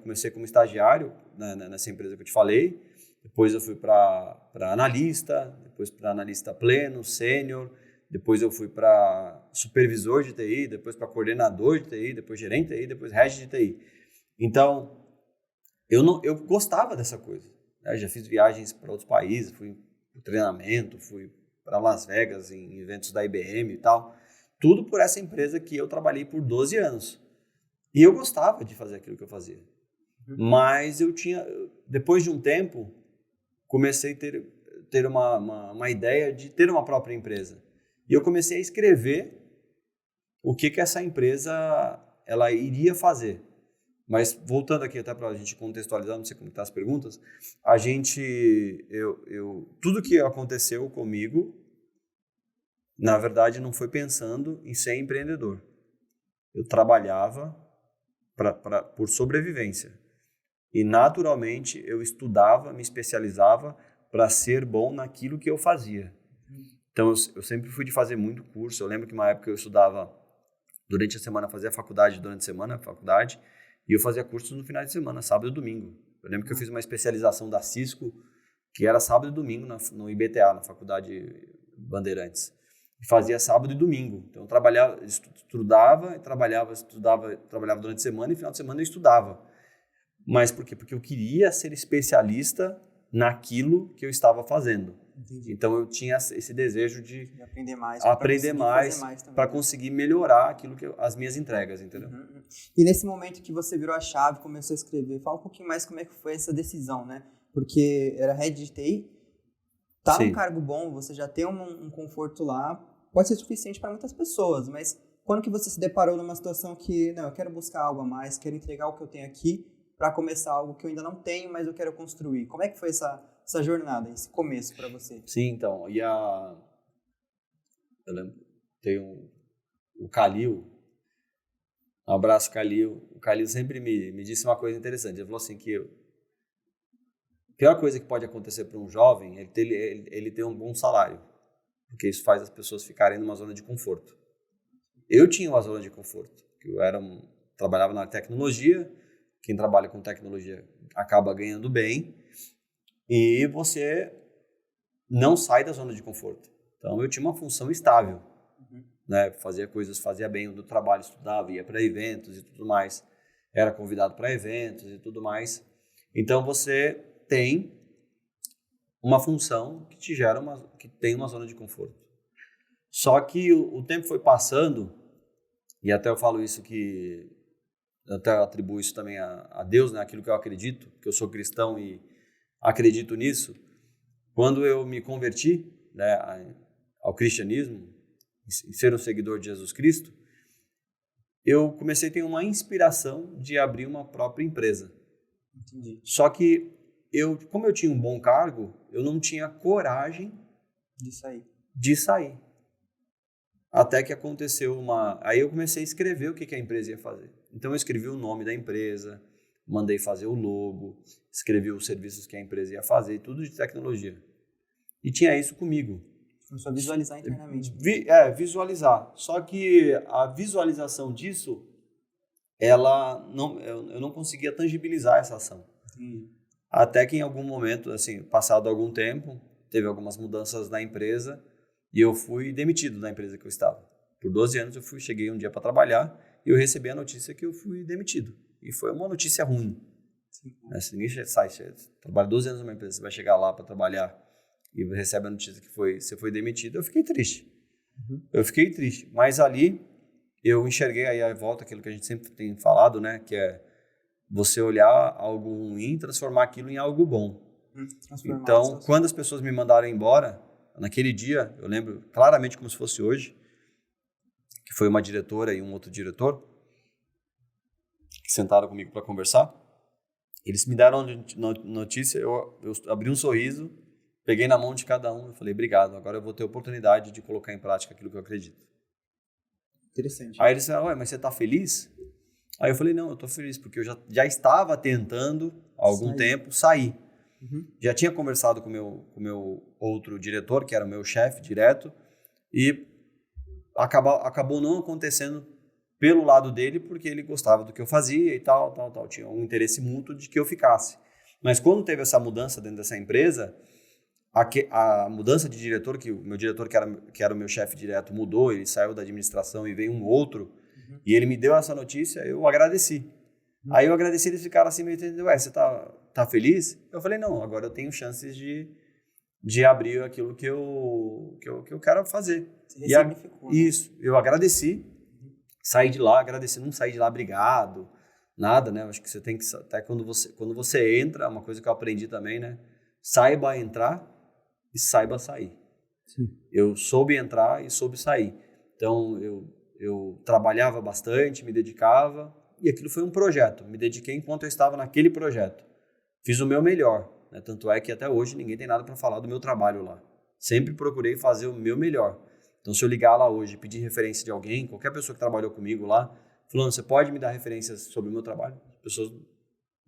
comecei como estagiário nessa empresa que eu te falei. Depois eu fui para analista, depois para analista pleno, sênior, depois eu fui para supervisor de TI, depois para coordenador de TI, depois gerente de TI, depois head de TI. Então, eu gostava dessa coisa. né? Já fiz viagens para outros países, fui para treinamento, fui para Las Vegas em eventos da IBM e tal. Tudo por essa empresa que eu trabalhei por 12 anos. E eu gostava de fazer aquilo que eu fazia. Mas depois de um tempo, comecei a ter uma ideia de ter uma própria empresa. E eu comecei a escrever o que essa empresa ela iria fazer. Mas voltando aqui até para a gente contextualizar, não sei como estão as perguntas, tudo que aconteceu comigo, na verdade, não foi pensando em ser empreendedor. Eu trabalhava por sobrevivência. E, naturalmente, eu estudava, me especializava para ser bom naquilo que eu fazia. Então, eu sempre fui de fazer muito curso. Eu lembro que uma época eu estudava durante a semana, fazia faculdade durante a semana, e eu fazia cursos no final de semana, sábado e domingo. Eu lembro que eu fiz uma especialização da Cisco, que era sábado e domingo no IBTA, na Faculdade Bandeirantes. E fazia sábado e domingo. Então, eu trabalhava, estudava, trabalhava durante a semana, e no final de semana eu estudava. Mas por quê? Porque eu queria ser especialista naquilo que eu estava fazendo. Entendi. Então, eu tinha esse desejo de aprender mais para conseguir melhorar aquilo as minhas entregas, entendeu? E nesse momento que você virou a chave, começou a escrever, fala um pouquinho mais como é que foi essa decisão, né? Porque era head de TI, tá num cargo bom, você já tem um conforto lá, pode ser suficiente para muitas pessoas, mas quando que você se deparou numa situação que, não, eu quero buscar algo a mais, quero entregar o que eu tenho aqui para começar algo que eu ainda não tenho, mas eu quero construir. Como é que foi essa jornada, esse começo para você? Sim, então, eu lembro, tem o Calil, um abraço, Calil. O Calil sempre me disse uma coisa interessante. Ele falou assim que a pior coisa que pode acontecer para um jovem é ele ter um bom salário, porque isso faz as pessoas ficarem numa zona de conforto. Eu tinha uma zona de conforto, que eu trabalhava na tecnologia. Quem trabalha com tecnologia acaba ganhando bem e você não sai da zona de conforto. Então, eu tinha uma função estável, né? Fazia bem do trabalho, estudava, ia para eventos e tudo mais. Era convidado para eventos e tudo mais. Então, você tem uma função que que tem uma zona de conforto. Só que o tempo foi passando, e até eu falo isso até eu atribuo isso também a Deus, né? Aquilo que eu acredito, que eu sou cristão e acredito nisso. Quando eu me converti, né, ao cristianismo, em ser um seguidor de Jesus Cristo, eu comecei a ter uma inspiração de abrir uma própria empresa. Entendi. Só que, como eu tinha um bom cargo, eu não tinha coragem de sair. Até que aconteceu Aí eu comecei a escrever o que a empresa ia fazer. Então eu escrevi o nome da empresa, mandei fazer o logo, escrevi os serviços que a empresa ia fazer, tudo de tecnologia. E tinha isso comigo. Começou a visualizar internamente. Visualizar. Só que a visualização disso, eu não conseguia tangibilizar essa ação. Até que em algum momento, assim, passado algum tempo, teve algumas mudanças na empresa, e eu fui demitido da empresa que eu estava. Por 12 anos cheguei um dia para trabalhar e eu recebi a notícia que eu fui demitido. E foi uma notícia ruim. Se ninguém sai, você trabalha 12 anos numa empresa, você vai chegar lá para trabalhar e recebe a notícia que você foi demitido, eu fiquei triste. Eu fiquei triste. Mas ali eu enxerguei aí a volta aquilo que a gente sempre tem falado, né? Que é você olhar algo ruim e transformar aquilo em algo bom. Então, quando as pessoas me mandaram embora, naquele dia, eu lembro claramente como se fosse hoje, que foi uma diretora e um outro diretor que sentaram comigo para conversar. Eles me deram notícia, eu abri um sorriso, peguei na mão de cada um e falei, obrigado, agora eu vou ter a oportunidade de colocar em prática aquilo que eu acredito. Interessante. Aí eles falaram, mas você está feliz? Aí eu falei, não, eu estou feliz, porque eu já estava tentando há algum tempo sair. Já tinha conversado com o meu outro diretor, que era o meu chefe direto, e acabou não acontecendo pelo lado dele, porque ele gostava do que eu fazia e tal. Tinha um interesse mútuo de que eu ficasse. Mas quando teve essa mudança dentro dessa empresa, a mudança de diretor, que o meu diretor, que era o meu chefe direto, mudou, ele saiu da administração e veio um outro, e ele me deu essa notícia, eu agradeci. Aí eu agradeci, eles ficaram assim, meio entendendo, você tá tá feliz? Eu falei, não, agora eu tenho chances de abrir aquilo que eu quero fazer. Você ressignificou, né? Isso, eu agradeci, saí de lá, agradeci, não saí de lá brigado, nada, né? Eu acho que você tem que, até quando você entra, uma coisa que eu aprendi também, né? Saiba entrar e saiba sair. Sim. Eu soube entrar e soube sair. Então, eu trabalhava bastante, me dedicava, e aquilo foi um projeto. Me dediquei enquanto eu estava naquele projeto. Fiz o meu melhor, né? Tanto é que até hoje ninguém tem nada para falar do meu trabalho lá. Sempre procurei fazer o meu melhor. Então, se eu ligar lá hoje e pedir referência de alguém, qualquer pessoa que trabalhou comigo lá, falando, você pode me dar referências sobre o meu trabalho? As pessoas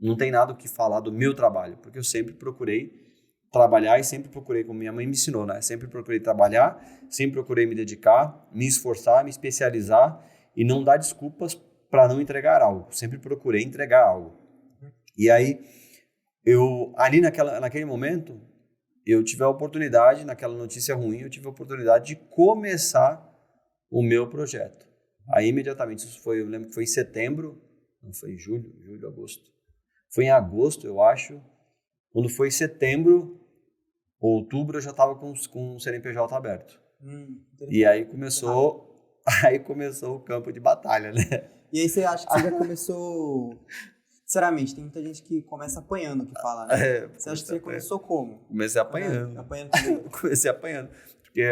não têm nada o que falar do meu trabalho, porque eu sempre procurei trabalhar e sempre procurei, como minha mãe me ensinou, né? Sempre procurei trabalhar, sempre procurei me dedicar, me esforçar, me especializar e não dar desculpas para não entregar algo. Sempre procurei entregar algo. E aí, ali naquele momento, eu tive a oportunidade, naquela notícia ruim, eu tive a oportunidade de começar o meu projeto. Aí, imediatamente, eu lembro que foi em setembro, não foi em julho, agosto. Foi em agosto, eu acho. Quando foi em setembro, outubro, eu já estava com o CNPJ aberto. E aí começou o campo de batalha, né? E aí você acha que você já começou... Sinceramente, tem muita gente que começa apanhando, que fala, né? Você acha que você começou como? Comecei apanhando. Apanhando também. Comecei apanhando. Porque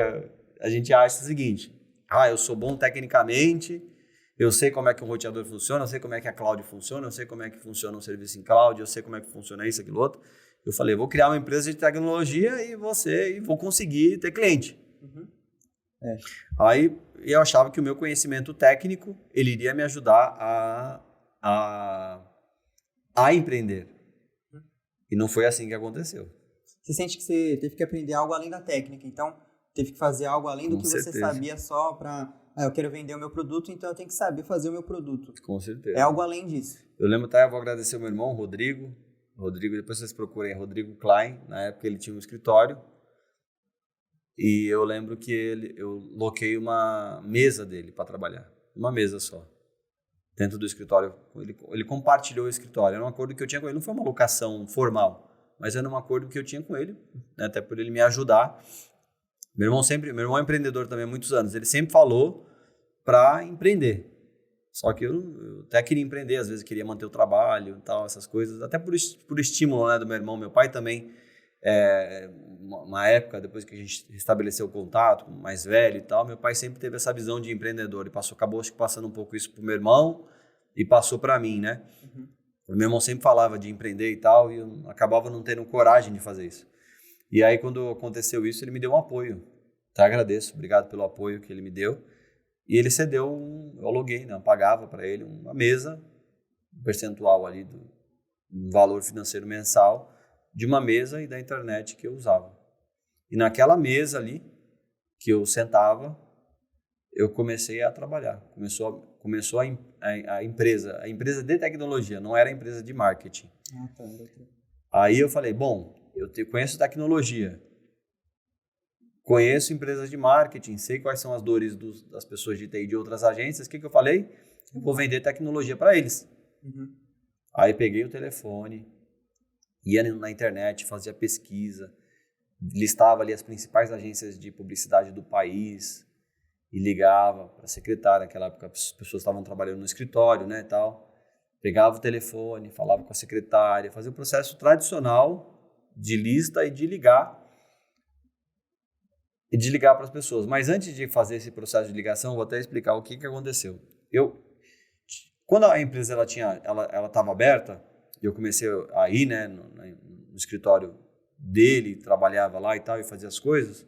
a gente acha o seguinte, eu sou bom tecnicamente, eu sei como é que o roteador funciona, eu sei como é que a cloud funciona, eu sei como é que funciona um serviço em cloud, eu sei como é que funciona isso, aquilo outro. Eu falei, vou criar uma empresa de tecnologia e vou conseguir ter cliente. Aí eu achava que o meu conhecimento técnico, ele iria me ajudar a empreender. E não foi assim que aconteceu. Você sente que você teve que aprender algo além da técnica, então teve que fazer algo além do que você sabia só para... eu quero vender o meu produto, então eu tenho que saber fazer o meu produto. Com certeza. É algo além disso. Eu lembro até, eu vou agradecer o meu irmão, Rodrigo, depois vocês procurem, Rodrigo Klein, na época ele tinha um escritório, e eu lembro que eu loquei uma mesa dele para trabalhar, uma mesa só, dentro do escritório. Ele compartilhou o escritório, era um acordo que eu tinha com ele, não foi uma locação formal, mas era um acordo que eu tinha com ele, né, até por ele me ajudar. Meu irmão é empreendedor também há muitos anos, ele sempre falou para empreender. Só que eu até queria empreender, às vezes queria manter o trabalho e tal, essas coisas, até por estímulo, né, do meu irmão. Meu pai também, uma época, depois que a gente estabeleceu o contato, mais velho e tal, meu pai sempre teve essa visão de empreendedor, e acabou acho que passando um pouco isso pro meu irmão e passou para mim, né? O meu irmão sempre falava de empreender e tal, e eu acabava não tendo coragem de fazer isso. E aí, quando aconteceu isso, ele me deu um apoio. Até agradeço, obrigado pelo apoio que ele me deu. E ele cedeu, eu aluguei, né? Eu pagava para ele uma mesa, um percentual ali do valor financeiro mensal de uma mesa e da internet que eu usava. E naquela mesa ali, que eu sentava, eu comecei a trabalhar. Começou a empresa de tecnologia, não era a empresa de marketing. Aí eu falei, bom, eu conheço tecnologia, conheço empresas de marketing, sei quais são as dores das pessoas de TI de outras agências. O que eu falei? Eu vou vender tecnologia para eles. Aí peguei o telefone, ia na internet, fazia pesquisa, listava ali as principais agências de publicidade do país e ligava para a secretária. Naquela época as pessoas estavam trabalhando no escritório, né, tal. Pegava o telefone, falava com a secretária, fazia o processo tradicional de lista e de ligar para as pessoas. Mas antes de fazer esse processo de ligação, eu vou até explicar o que aconteceu. Quando a empresa ela estava aberta, eu comecei a ir, né, no escritório dele, trabalhava lá e tal, e fazia as coisas.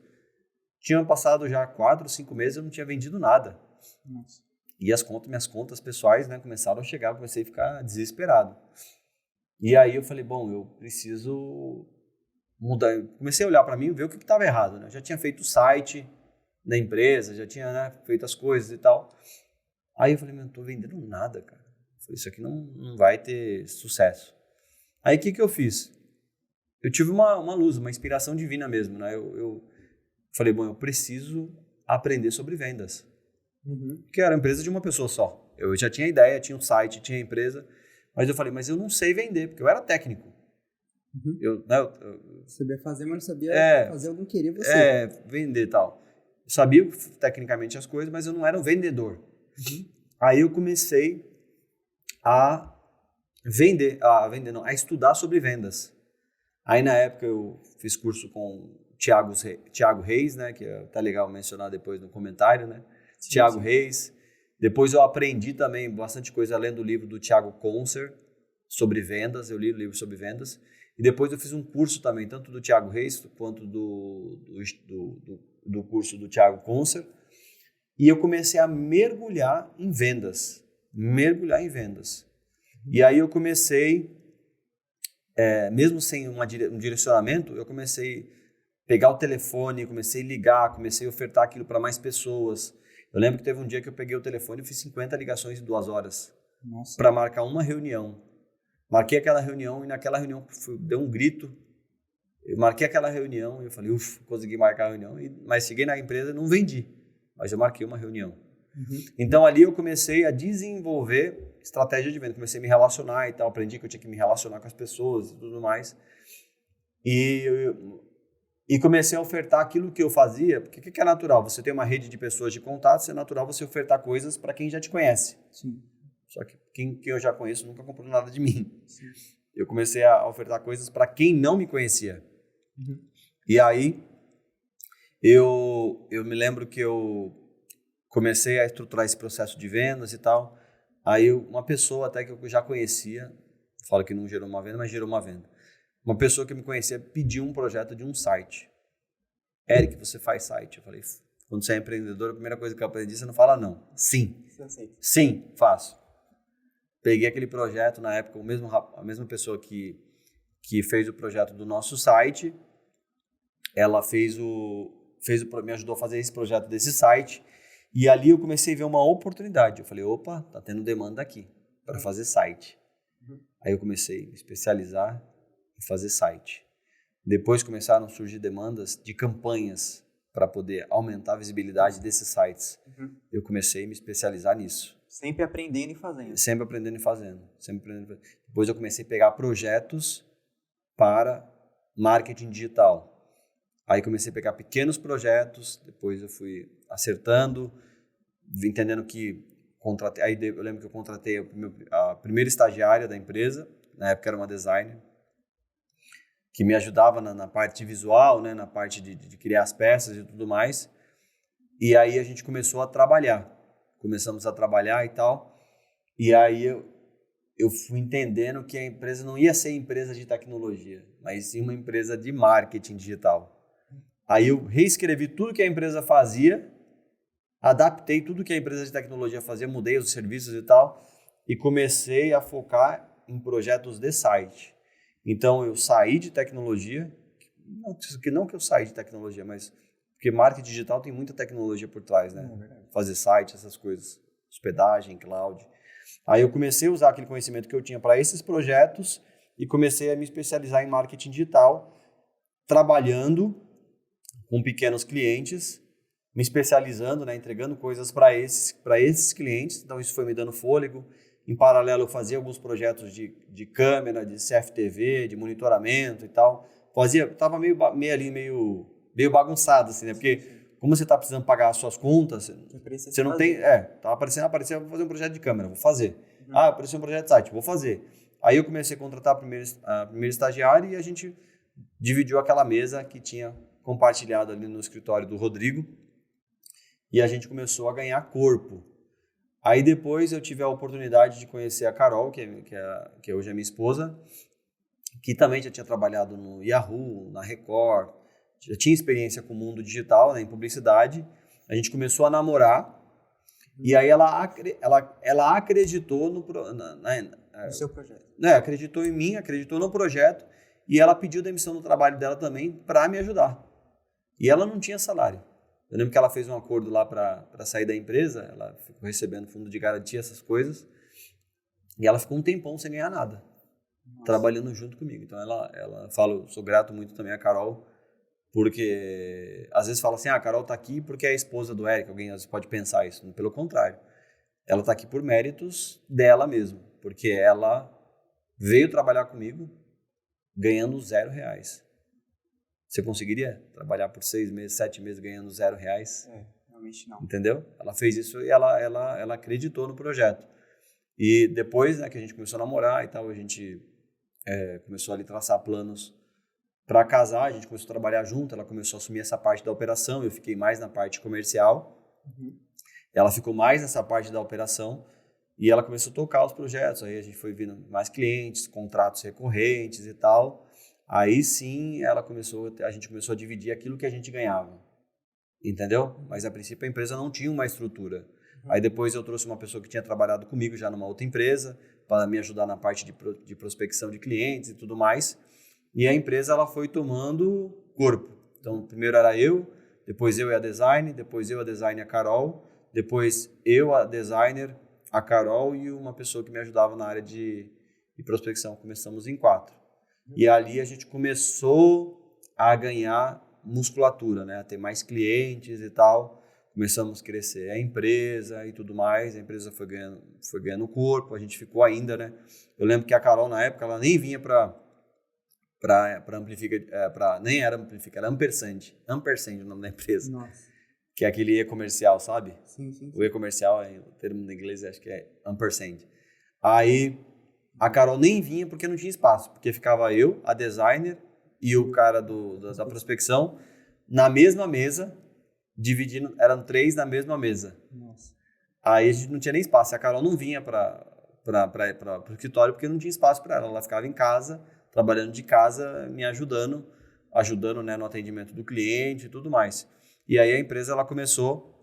Tinham passado já 4 ou 5 meses, eu não tinha vendido nada. Nossa. E minhas contas pessoais, né, começaram a chegar, eu comecei a ficar desesperado. E aí eu falei, bom, eu preciso mudar. Eu comecei a olhar para mim e ver o que estava errado, né? Eu já tinha feito o site da empresa, já tinha, né, feito as coisas e tal. Aí eu falei, não estou vendendo nada, cara. Eu falei, isso aqui não vai ter sucesso. Aí o que eu fiz? Eu tive uma luz, uma inspiração divina mesmo, né? Eu falei, bom, eu preciso aprender sobre vendas. Que era a empresa de uma pessoa só. Eu já tinha ideia, tinha um site, tinha a empresa, mas eu falei, mas eu não sei vender, porque eu era técnico. Sabia fazer, mas não sabia fazer alguém querer você. Vender e tal. Eu sabia tecnicamente as coisas, mas eu não era um vendedor. Aí eu comecei a a estudar sobre vendas. Aí na época eu fiz curso com o Thiago Reis, né, que tá legal mencionar depois no comentário, né? Sim, Thiago Reis. Depois eu aprendi também bastante coisa lendo o livro do Thiago Conser sobre vendas, eu li o livro sobre vendas. E depois eu fiz um curso também, tanto do Thiago Reis quanto do curso do Thiago Conser. E eu comecei a mergulhar em vendas. E aí eu comecei, mesmo sem um direcionamento, eu comecei a pegar o telefone, comecei a ligar, comecei a ofertar aquilo para mais pessoas. Eu lembro que teve um dia que eu peguei o telefone e fiz 50 ligações em 2 horas para marcar uma reunião. Marquei aquela reunião e naquela reunião deu um grito. Eu marquei aquela reunião e eu falei, consegui marcar a reunião. Mas cheguei na empresa e não vendi, mas eu marquei uma reunião. Então ali eu comecei a desenvolver estratégia de venda, comecei a me relacionar e tal, aprendi que eu tinha que me relacionar com as pessoas e tudo mais. E comecei a ofertar aquilo que eu fazia, porque o que é natural? Você tem uma rede de pessoas de contatos, é natural você ofertar coisas para quem já te conhece. Sim. Só que quem eu já conheço nunca comprou nada de mim. Sim. Eu comecei a ofertar coisas para quem não me conhecia. E aí, eu me lembro que eu comecei a estruturar esse processo de vendas e tal. Aí uma pessoa até que eu já conhecia, falo que não gerou uma venda, mas gerou uma venda. Uma pessoa que me conhecia pediu um projeto de um site. Eric, você faz site? Eu falei, quando você é empreendedor, a primeira coisa que eu aprendi, você não fala não. Sim. Sim, faço. Peguei aquele projeto, na época, a mesma pessoa que fez o projeto do nosso site, ela me ajudou a fazer esse projeto desse site, e ali eu comecei a ver uma oportunidade. Eu falei, opa, tá tendo demanda aqui para fazer site. Aí eu comecei a me especializar em fazer site. Depois começaram a surgir demandas de campanhas para poder aumentar a visibilidade desses sites. Eu comecei a me especializar nisso. Sempre aprendendo e fazendo. Sempre aprendendo e fazendo. Depois eu comecei a pegar projetos para marketing digital. Aí comecei a pegar pequenos projetos, depois eu fui acertando, entendendo que aí eu lembro que eu contratei a primeira estagiária da empresa, na época era uma designer, que me ajudava na parte visual, né, na parte de criar as peças e tudo mais. E aí a gente começamos a trabalhar e tal, e aí eu fui entendendo que a empresa não ia ser empresa de tecnologia, mas sim uma empresa de marketing digital. Aí eu reescrevi tudo que a empresa fazia, adaptei tudo que a empresa de tecnologia fazia, mudei os serviços e tal, e comecei a focar em projetos de site. Então eu saí de tecnologia, não que eu saí de tecnologia, mas porque marketing digital tem muita tecnologia por trás, né? Fazer site, essas coisas, hospedagem, cloud. Aí eu comecei a usar aquele conhecimento que eu tinha para esses projetos e comecei a me especializar em marketing digital, trabalhando com pequenos clientes, me especializando, né, entregando coisas para esses clientes. Então isso foi me dando fôlego. Em paralelo eu fazia alguns projetos de câmera, de CFTV, de monitoramento e tal. Estava meio bagunçado, assim, né? Porque como você está precisando pagar as suas contas, você não tem... Estava aparecendo, vou fazer um projeto de câmera, vou fazer. Apareceu um projeto de site, vou fazer. Aí eu comecei a contratar a primeira estagiária e a gente dividiu aquela mesa que tinha compartilhado ali no escritório do Rodrigo e a gente começou a ganhar corpo. Aí depois eu tive a oportunidade de conhecer a Carol, que hoje é minha esposa, que também já tinha trabalhado no Yahoo, na Record, já tinha experiência com o mundo digital, né, em publicidade. A gente começou a namorar e aí ela acreditou no seu projeto. Acreditou em mim, acreditou no projeto e ela pediu demissão do trabalho dela também para me ajudar. E ela não tinha salário. Eu lembro que ela fez um acordo lá para sair da empresa, ela ficou recebendo fundo de garantia, essas coisas, e ela ficou um tempão sem ganhar nada, trabalhando junto comigo. Então ela fala, sou grato muito também a Carol, porque às vezes fala assim, a Carol tá aqui porque é a esposa do Eric, alguém às vezes pode pensar isso, pelo contrário. Ela tá aqui por méritos dela mesmo, porque ela veio trabalhar comigo, ganhando R$0. Você conseguiria trabalhar por 6 meses, 7 meses ganhando R$0? Realmente não. Entendeu? Ela fez isso e ela acreditou no projeto. E depois, né, que a gente começou a namorar e tal, a gente começou ali a traçar planos para casar, a gente começou a trabalhar junto, ela começou a assumir essa parte da operação, eu fiquei mais na parte comercial, ela ficou mais nessa parte da operação e ela começou a tocar os projetos, aí a gente foi vindo mais clientes, contratos recorrentes e tal, aí sim a gente começou a dividir aquilo que a gente ganhava, entendeu? Mas a princípio a empresa não tinha uma estrutura. Aí depois eu trouxe uma pessoa que tinha trabalhado comigo já numa outra empresa para me ajudar na parte de prospecção de clientes e tudo mais. E a empresa ela foi tomando corpo. Então, primeiro era eu, depois eu e a design, depois eu, a design e a Carol, depois eu, a designer, a Carol e uma pessoa que me ajudava na área de prospecção. Começamos em 4. E ali a gente começou a ganhar musculatura, né? A ter mais clientes e tal. Começamos a crescer a empresa e tudo mais. A empresa foi ganhando corpo, a gente ficou ainda, né? Eu lembro que a Carol, na época, ela nem vinha para Amplifica, nem era Amplifica, era Ampersand o nome da empresa. Nossa. Que é aquele e-comercial, sabe? Sim. O e-comercial, o termo em inglês acho que é Ampersand. Aí a Carol nem vinha porque não tinha espaço, porque ficava eu, a designer e o cara da prospecção na mesma mesa, dividindo, eram 3 na mesma mesa. Nossa. Aí a gente não tinha nem espaço, a Carol não vinha para o escritório porque não tinha espaço para ela ficava em casa, trabalhando de casa, me ajudando, né, no atendimento do cliente e tudo mais. E aí a empresa ela começou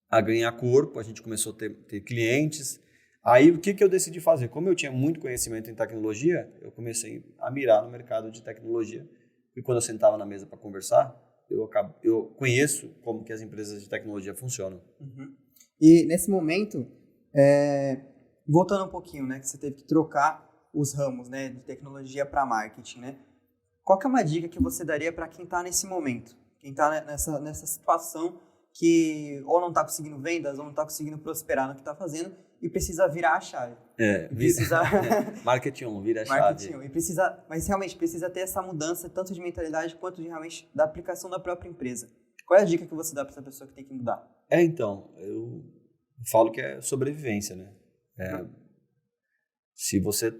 a ganhar corpo, a gente começou a ter clientes. Aí o que eu decidi fazer? Como eu tinha muito conhecimento em tecnologia, eu comecei a mirar no mercado de tecnologia. E quando eu sentava na mesa para conversar, eu conheço como que as empresas de tecnologia funcionam. E nesse momento, voltando um pouquinho, né, que você teve que trocar os ramos, né, de tecnologia para marketing, né? Qual que é uma dica que você daria para quem está nesse momento? Quem está nessa situação que ou não está conseguindo vendas, ou não está conseguindo prosperar no que está fazendo e precisa virar a chave. Marketing 1, vira a chave. Mas realmente precisa ter essa mudança, tanto de mentalidade quanto de realmente da aplicação da própria empresa. Qual é a dica que você dá para essa pessoa que tem que mudar? Então, eu falo que é sobrevivência, né? Se você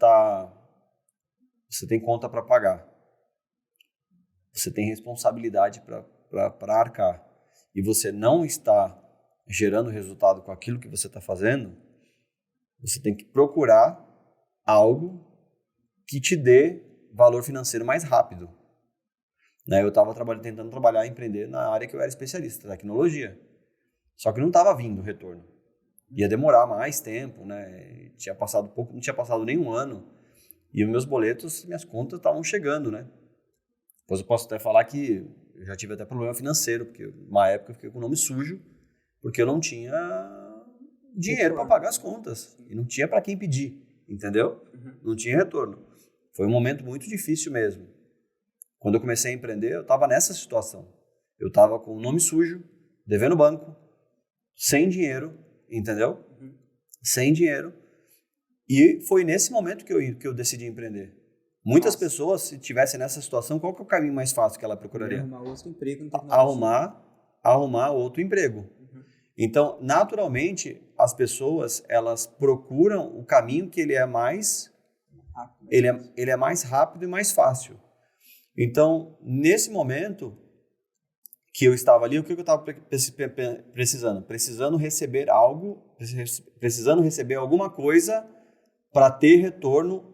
tem conta para pagar, você tem responsabilidade para arcar, e você não está gerando resultado com aquilo que você está fazendo, você tem que procurar algo que te dê valor financeiro mais rápido. Né? Eu estava tentando trabalhar e empreender na área que eu era especialista, tecnologia. Só que não estava vindo o retorno. Ia demorar mais tempo, né? Tinha passado pouco, não tinha passado nem um ano. E os meus boletos, minhas contas estavam chegando, né? Depois eu posso até falar que eu já tive até problema financeiro, porque uma época eu fiquei com o nome sujo, porque eu não tinha dinheiro para pagar as contas. E não tinha para quem pedir, entendeu? Não tinha retorno. Foi um momento muito difícil mesmo. Quando eu comecei a empreender, eu estava nessa situação. Eu estava com o nome sujo, devendo banco, sem dinheiro, entendeu? Sem dinheiro. E foi nesse momento que eu decidi empreender. Muitas pessoas, se estivessem nessa situação, qual que é o caminho mais fácil que ela procuraria? Arrumar outro emprego. Arrumar outro emprego. Então, naturalmente, as pessoas, elas procuram o caminho que ele é mais rápido e mais fácil. Então, nesse momento que eu estava ali, o que eu estava precisando? Precisando receber alguma coisa para ter retorno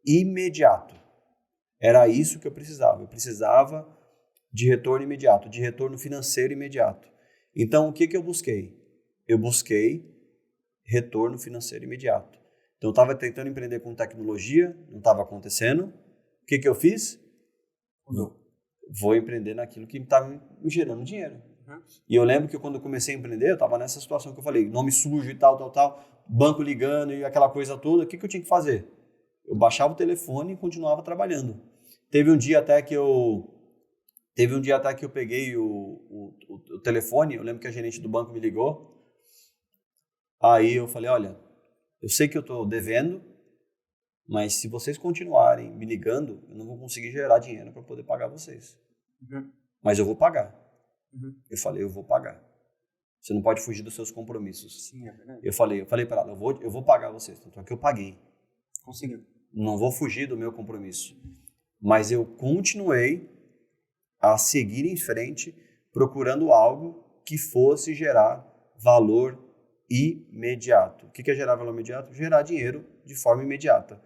imediato. Era isso que eu precisava. Eu precisava de retorno imediato, de retorno financeiro imediato. Então, o que eu busquei? Eu busquei retorno financeiro imediato. Então, eu estava tentando empreender com tecnologia, não estava acontecendo. O que eu fiz? Vou empreender naquilo que estava me gerando dinheiro. E eu lembro que quando eu comecei a empreender, eu estava nessa situação que eu falei, nome sujo e tal, banco ligando e aquela coisa toda. O que eu tinha que fazer? Eu baixava o telefone e continuava trabalhando. Teve um dia até que eu peguei o telefone, eu lembro que a gerente do banco me ligou. Aí eu falei, olha, eu sei que eu estou devendo, Mas se vocês continuarem me ligando, eu não vou conseguir gerar dinheiro para poder pagar vocês. Mas eu vou pagar. Eu falei, eu vou pagar. Você não pode fugir dos seus compromissos. Sim, é verdade. Eu falei para ela, eu vou pagar vocês. Tanto é que eu paguei. Conseguiu. Não vou fugir do meu compromisso. Mas eu continuei a seguir em frente, procurando algo que fosse gerar valor imediato. O que é gerar valor imediato? Gerar dinheiro de forma imediata.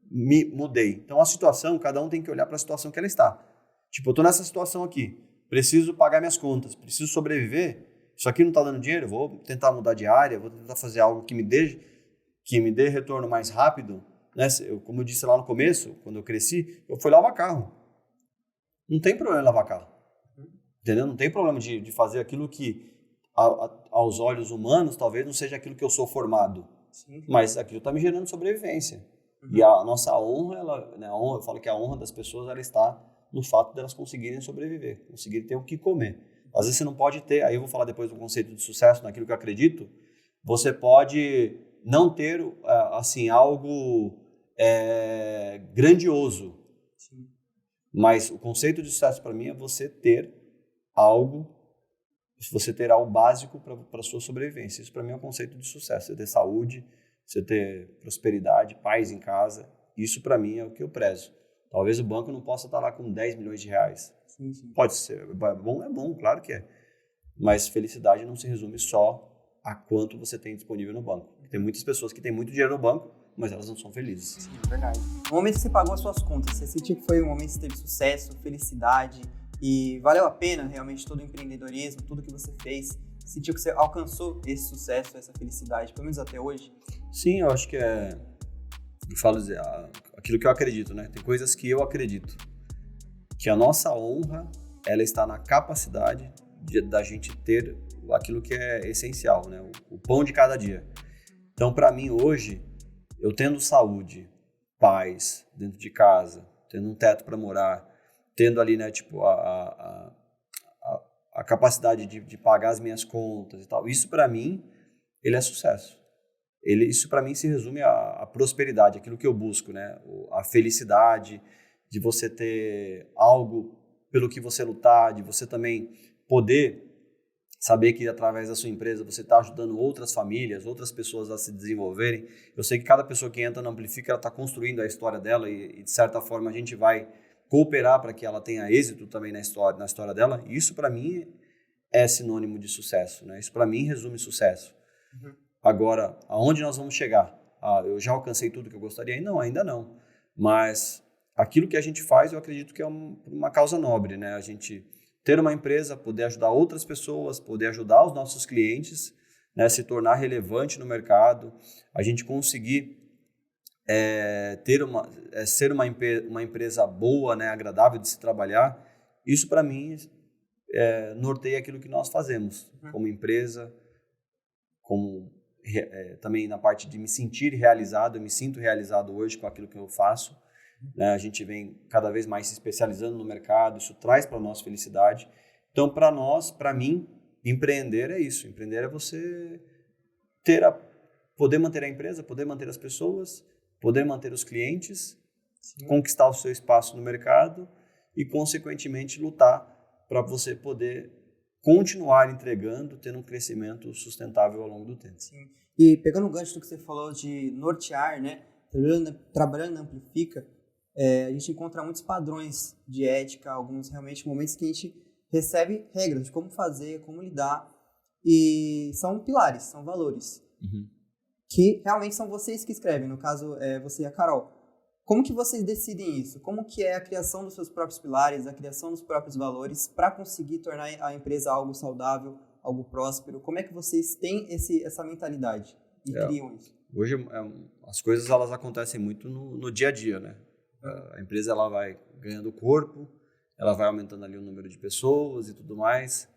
Me mudei. Então, a situação, cada um tem que olhar para a situação que ela está. Tipo, eu estou nessa situação aqui. Preciso pagar minhas contas. Preciso sobreviver. Isso aqui não está dando dinheiro. Vou tentar mudar de área. Vou tentar fazer algo que me dê retorno mais rápido. Né? Como eu disse lá no começo, quando eu cresci, eu fui lavar carro. Não tem problema em lavar carro. Entendeu? Não tem problema de fazer aquilo que, aos olhos humanos, talvez não seja aquilo que eu sou formado. Sim. Mas aquilo está me gerando sobrevivência. E a nossa honra, eu falo que a honra das pessoas ela está no fato delas conseguirem sobreviver, conseguirem ter o que comer. Às vezes você não pode ter, aí eu vou falar depois do conceito de sucesso, naquilo que eu acredito, você pode não ter assim, algo grandioso. Sim. Mas o conceito de sucesso para mim é você ter algo básico para a sua sobrevivência. Isso para mim é um conceito de sucesso. Você ter saúde, você ter prosperidade, paz em casa. Isso para mim é o que eu prezo. Talvez o banco não possa estar lá com 10 milhões de reais. Sim. Pode ser. É bom, claro que é. Mas felicidade não se resume só a quanto você tem disponível no banco. Tem muitas pessoas que têm muito dinheiro no banco, mas elas não são felizes. Sim, é verdade. No momento que você pagou as suas contas, você sentiu que foi um momento que você teve sucesso, felicidade e valeu a pena realmente todo o empreendedorismo, tudo que você fez? Sentiu que você alcançou esse sucesso, essa felicidade, pelo menos até hoje? Sim, eu acho que eu falo aquilo que eu acredito, né? Tem coisas que eu acredito. Que a nossa honra, ela está na capacidade da gente ter aquilo que é essencial, né? O pão de cada dia. Então, para mim, hoje, eu tendo saúde, paz dentro de casa, tendo um teto para morar, tendo ali, né, tipo, a capacidade de pagar as minhas contas e tal, isso para mim, ele é sucesso. Isso para mim se resume à prosperidade, aquilo que eu busco, né? A felicidade de você ter algo pelo que você lutar, de você também poder saber que através da sua empresa você está ajudando outras famílias, outras pessoas a se desenvolverem. Eu sei que cada pessoa que entra na Amplifica, ela está construindo a história dela e de certa forma a gente vai cooperar para que ela tenha êxito também na história dela. E isso para mim é sinônimo de sucesso, né? Isso para mim resume sucesso. Agora, aonde nós vamos chegar? Eu já alcancei tudo que eu gostaria? Não, ainda não. Mas aquilo que a gente faz, eu acredito que é uma causa nobre, né? A gente ter uma empresa, poder ajudar outras pessoas, poder ajudar os nossos clientes, né? Se tornar relevante no mercado, a gente conseguir ser uma empresa boa, né? Agradável de se trabalhar. Isso, para mim, norteia aquilo que nós fazemos como empresa, também na parte de me sentir realizado. Eu me sinto realizado hoje com aquilo que eu faço, né? A gente vem cada vez mais se especializando no mercado, isso traz para nós felicidade. Então, para mim, empreender é isso. Empreender é você poder manter a empresa, poder manter as pessoas, poder manter os clientes, sim, conquistar o seu espaço no mercado e, consequentemente, lutar para você poder continuar entregando, tendo um crescimento sustentável ao longo do tempo. Sim. E pegando o gancho do que você falou de nortear, né? Trabalhando na Amplifica, a gente encontra muitos padrões de ética, alguns realmente momentos que a gente recebe regras de como fazer, como lidar, e são pilares, são valores, que realmente são vocês que escrevem, no caso, você e a Carol. Como que vocês decidem isso? Como que é a criação dos seus próprios pilares, a criação dos próprios valores para conseguir tornar a empresa algo saudável, algo próspero? Como é que vocês têm essa mentalidade e criam isso? Hoje as coisas elas acontecem muito no dia a dia, né? A empresa ela vai ganhando corpo, ela vai aumentando ali o número de pessoas e tudo mais.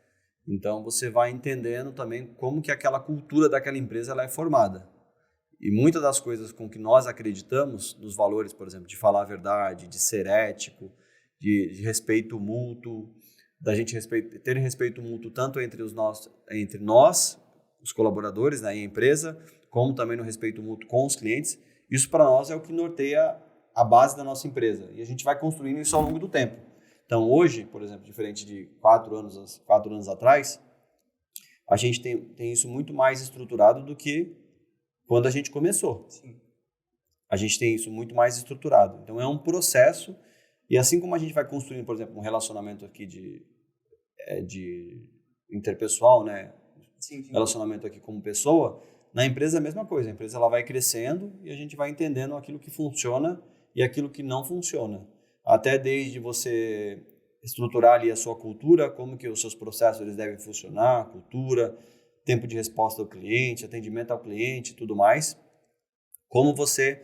Então você vai entendendo também como que aquela cultura daquela empresa ela é formada. E muitas das coisas com que nós acreditamos, nos valores, por exemplo, de falar a verdade, de ser ético, de respeito mútuo, da gente ter respeito mútuo tanto entre nós, os colaboradores, né, e a empresa, como também no respeito mútuo com os clientes, Isso para nós é o que norteia a base da nossa empresa. E a gente vai construindo isso ao longo do tempo. Então, hoje, por exemplo, diferente de 4 anos atrás, a gente tem isso muito mais estruturado do que quando a gente começou. Sim. A gente tem isso muito mais estruturado. Então, é um processo. E assim como a gente vai construindo, por exemplo, um relacionamento aqui de interpessoal, né? Sim. Relacionamento aqui como pessoa, na empresa é a mesma coisa. A empresa ela vai crescendo e a gente vai entendendo aquilo que funciona e aquilo que não funciona. Até desde você estruturar ali a sua cultura, como que os seus processos eles devem funcionar, cultura, tempo de resposta ao cliente, atendimento ao cliente e tudo mais. Como você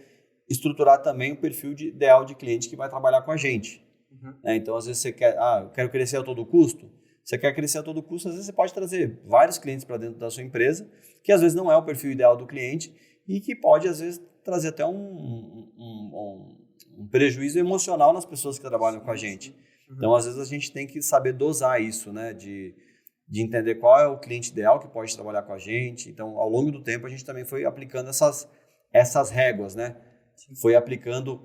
estruturar também o perfil ideal de cliente que vai trabalhar com a gente. Uhum. Então, às vezes você quer, eu quero crescer a todo custo. Você quer crescer a todo custo, às vezes você pode trazer vários clientes para dentro da sua empresa, que às vezes não é o perfil ideal do cliente e que pode, às vezes, trazer até um prejuízo emocional nas pessoas que trabalham com a gente. Uhum. Então, às vezes, a gente tem que saber dosar isso, né? De entender qual é o cliente ideal que pode trabalhar com a gente. Então, ao longo do tempo, a gente também foi aplicando essas réguas, né? Foi aplicando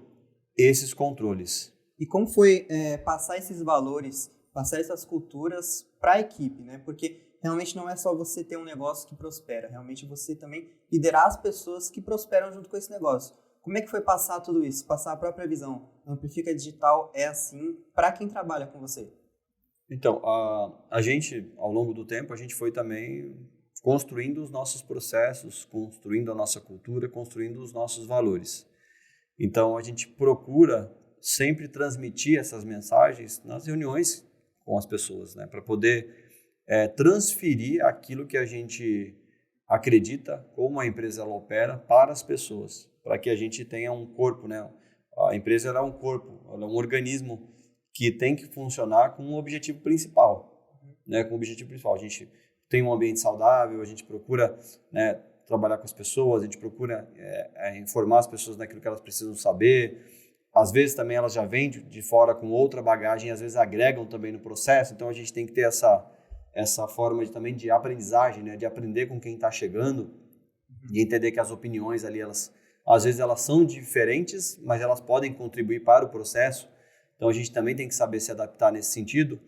esses controles. E como foi passar esses valores, passar essas culturas para a equipe, né? Porque realmente não é só você ter um negócio que prospera, realmente você também liderar as pessoas que prosperam junto com esse negócio. Como é que foi passar tudo isso? Passar a própria visão. Amplifica Digital é assim para quem trabalha com você? Então, a gente, ao longo do tempo, a gente foi também construindo os nossos processos, construindo a nossa cultura, construindo os nossos valores. Então, a gente procura sempre transmitir essas mensagens nas reuniões com as pessoas, né? Para poder transferir aquilo que a gente acredita, como a empresa ela opera, para as pessoas, para que a gente tenha um corpo, né? A empresa ela é um corpo, ela é um organismo que tem que funcionar com um objetivo principal, né? Com o objetivo principal, a gente tem um ambiente saudável, a gente procura, né, trabalhar com as pessoas, a gente procura informar as pessoas naquilo que elas precisam saber. Às vezes também elas já vêm de fora com outra bagagem, às vezes agregam também no processo, então a gente tem que ter essa forma também de aprendizagem, né? De aprender com quem está chegando e entender que as opiniões ali, às vezes elas são diferentes, mas elas podem contribuir para o processo, então a gente também tem que saber se adaptar nesse sentido,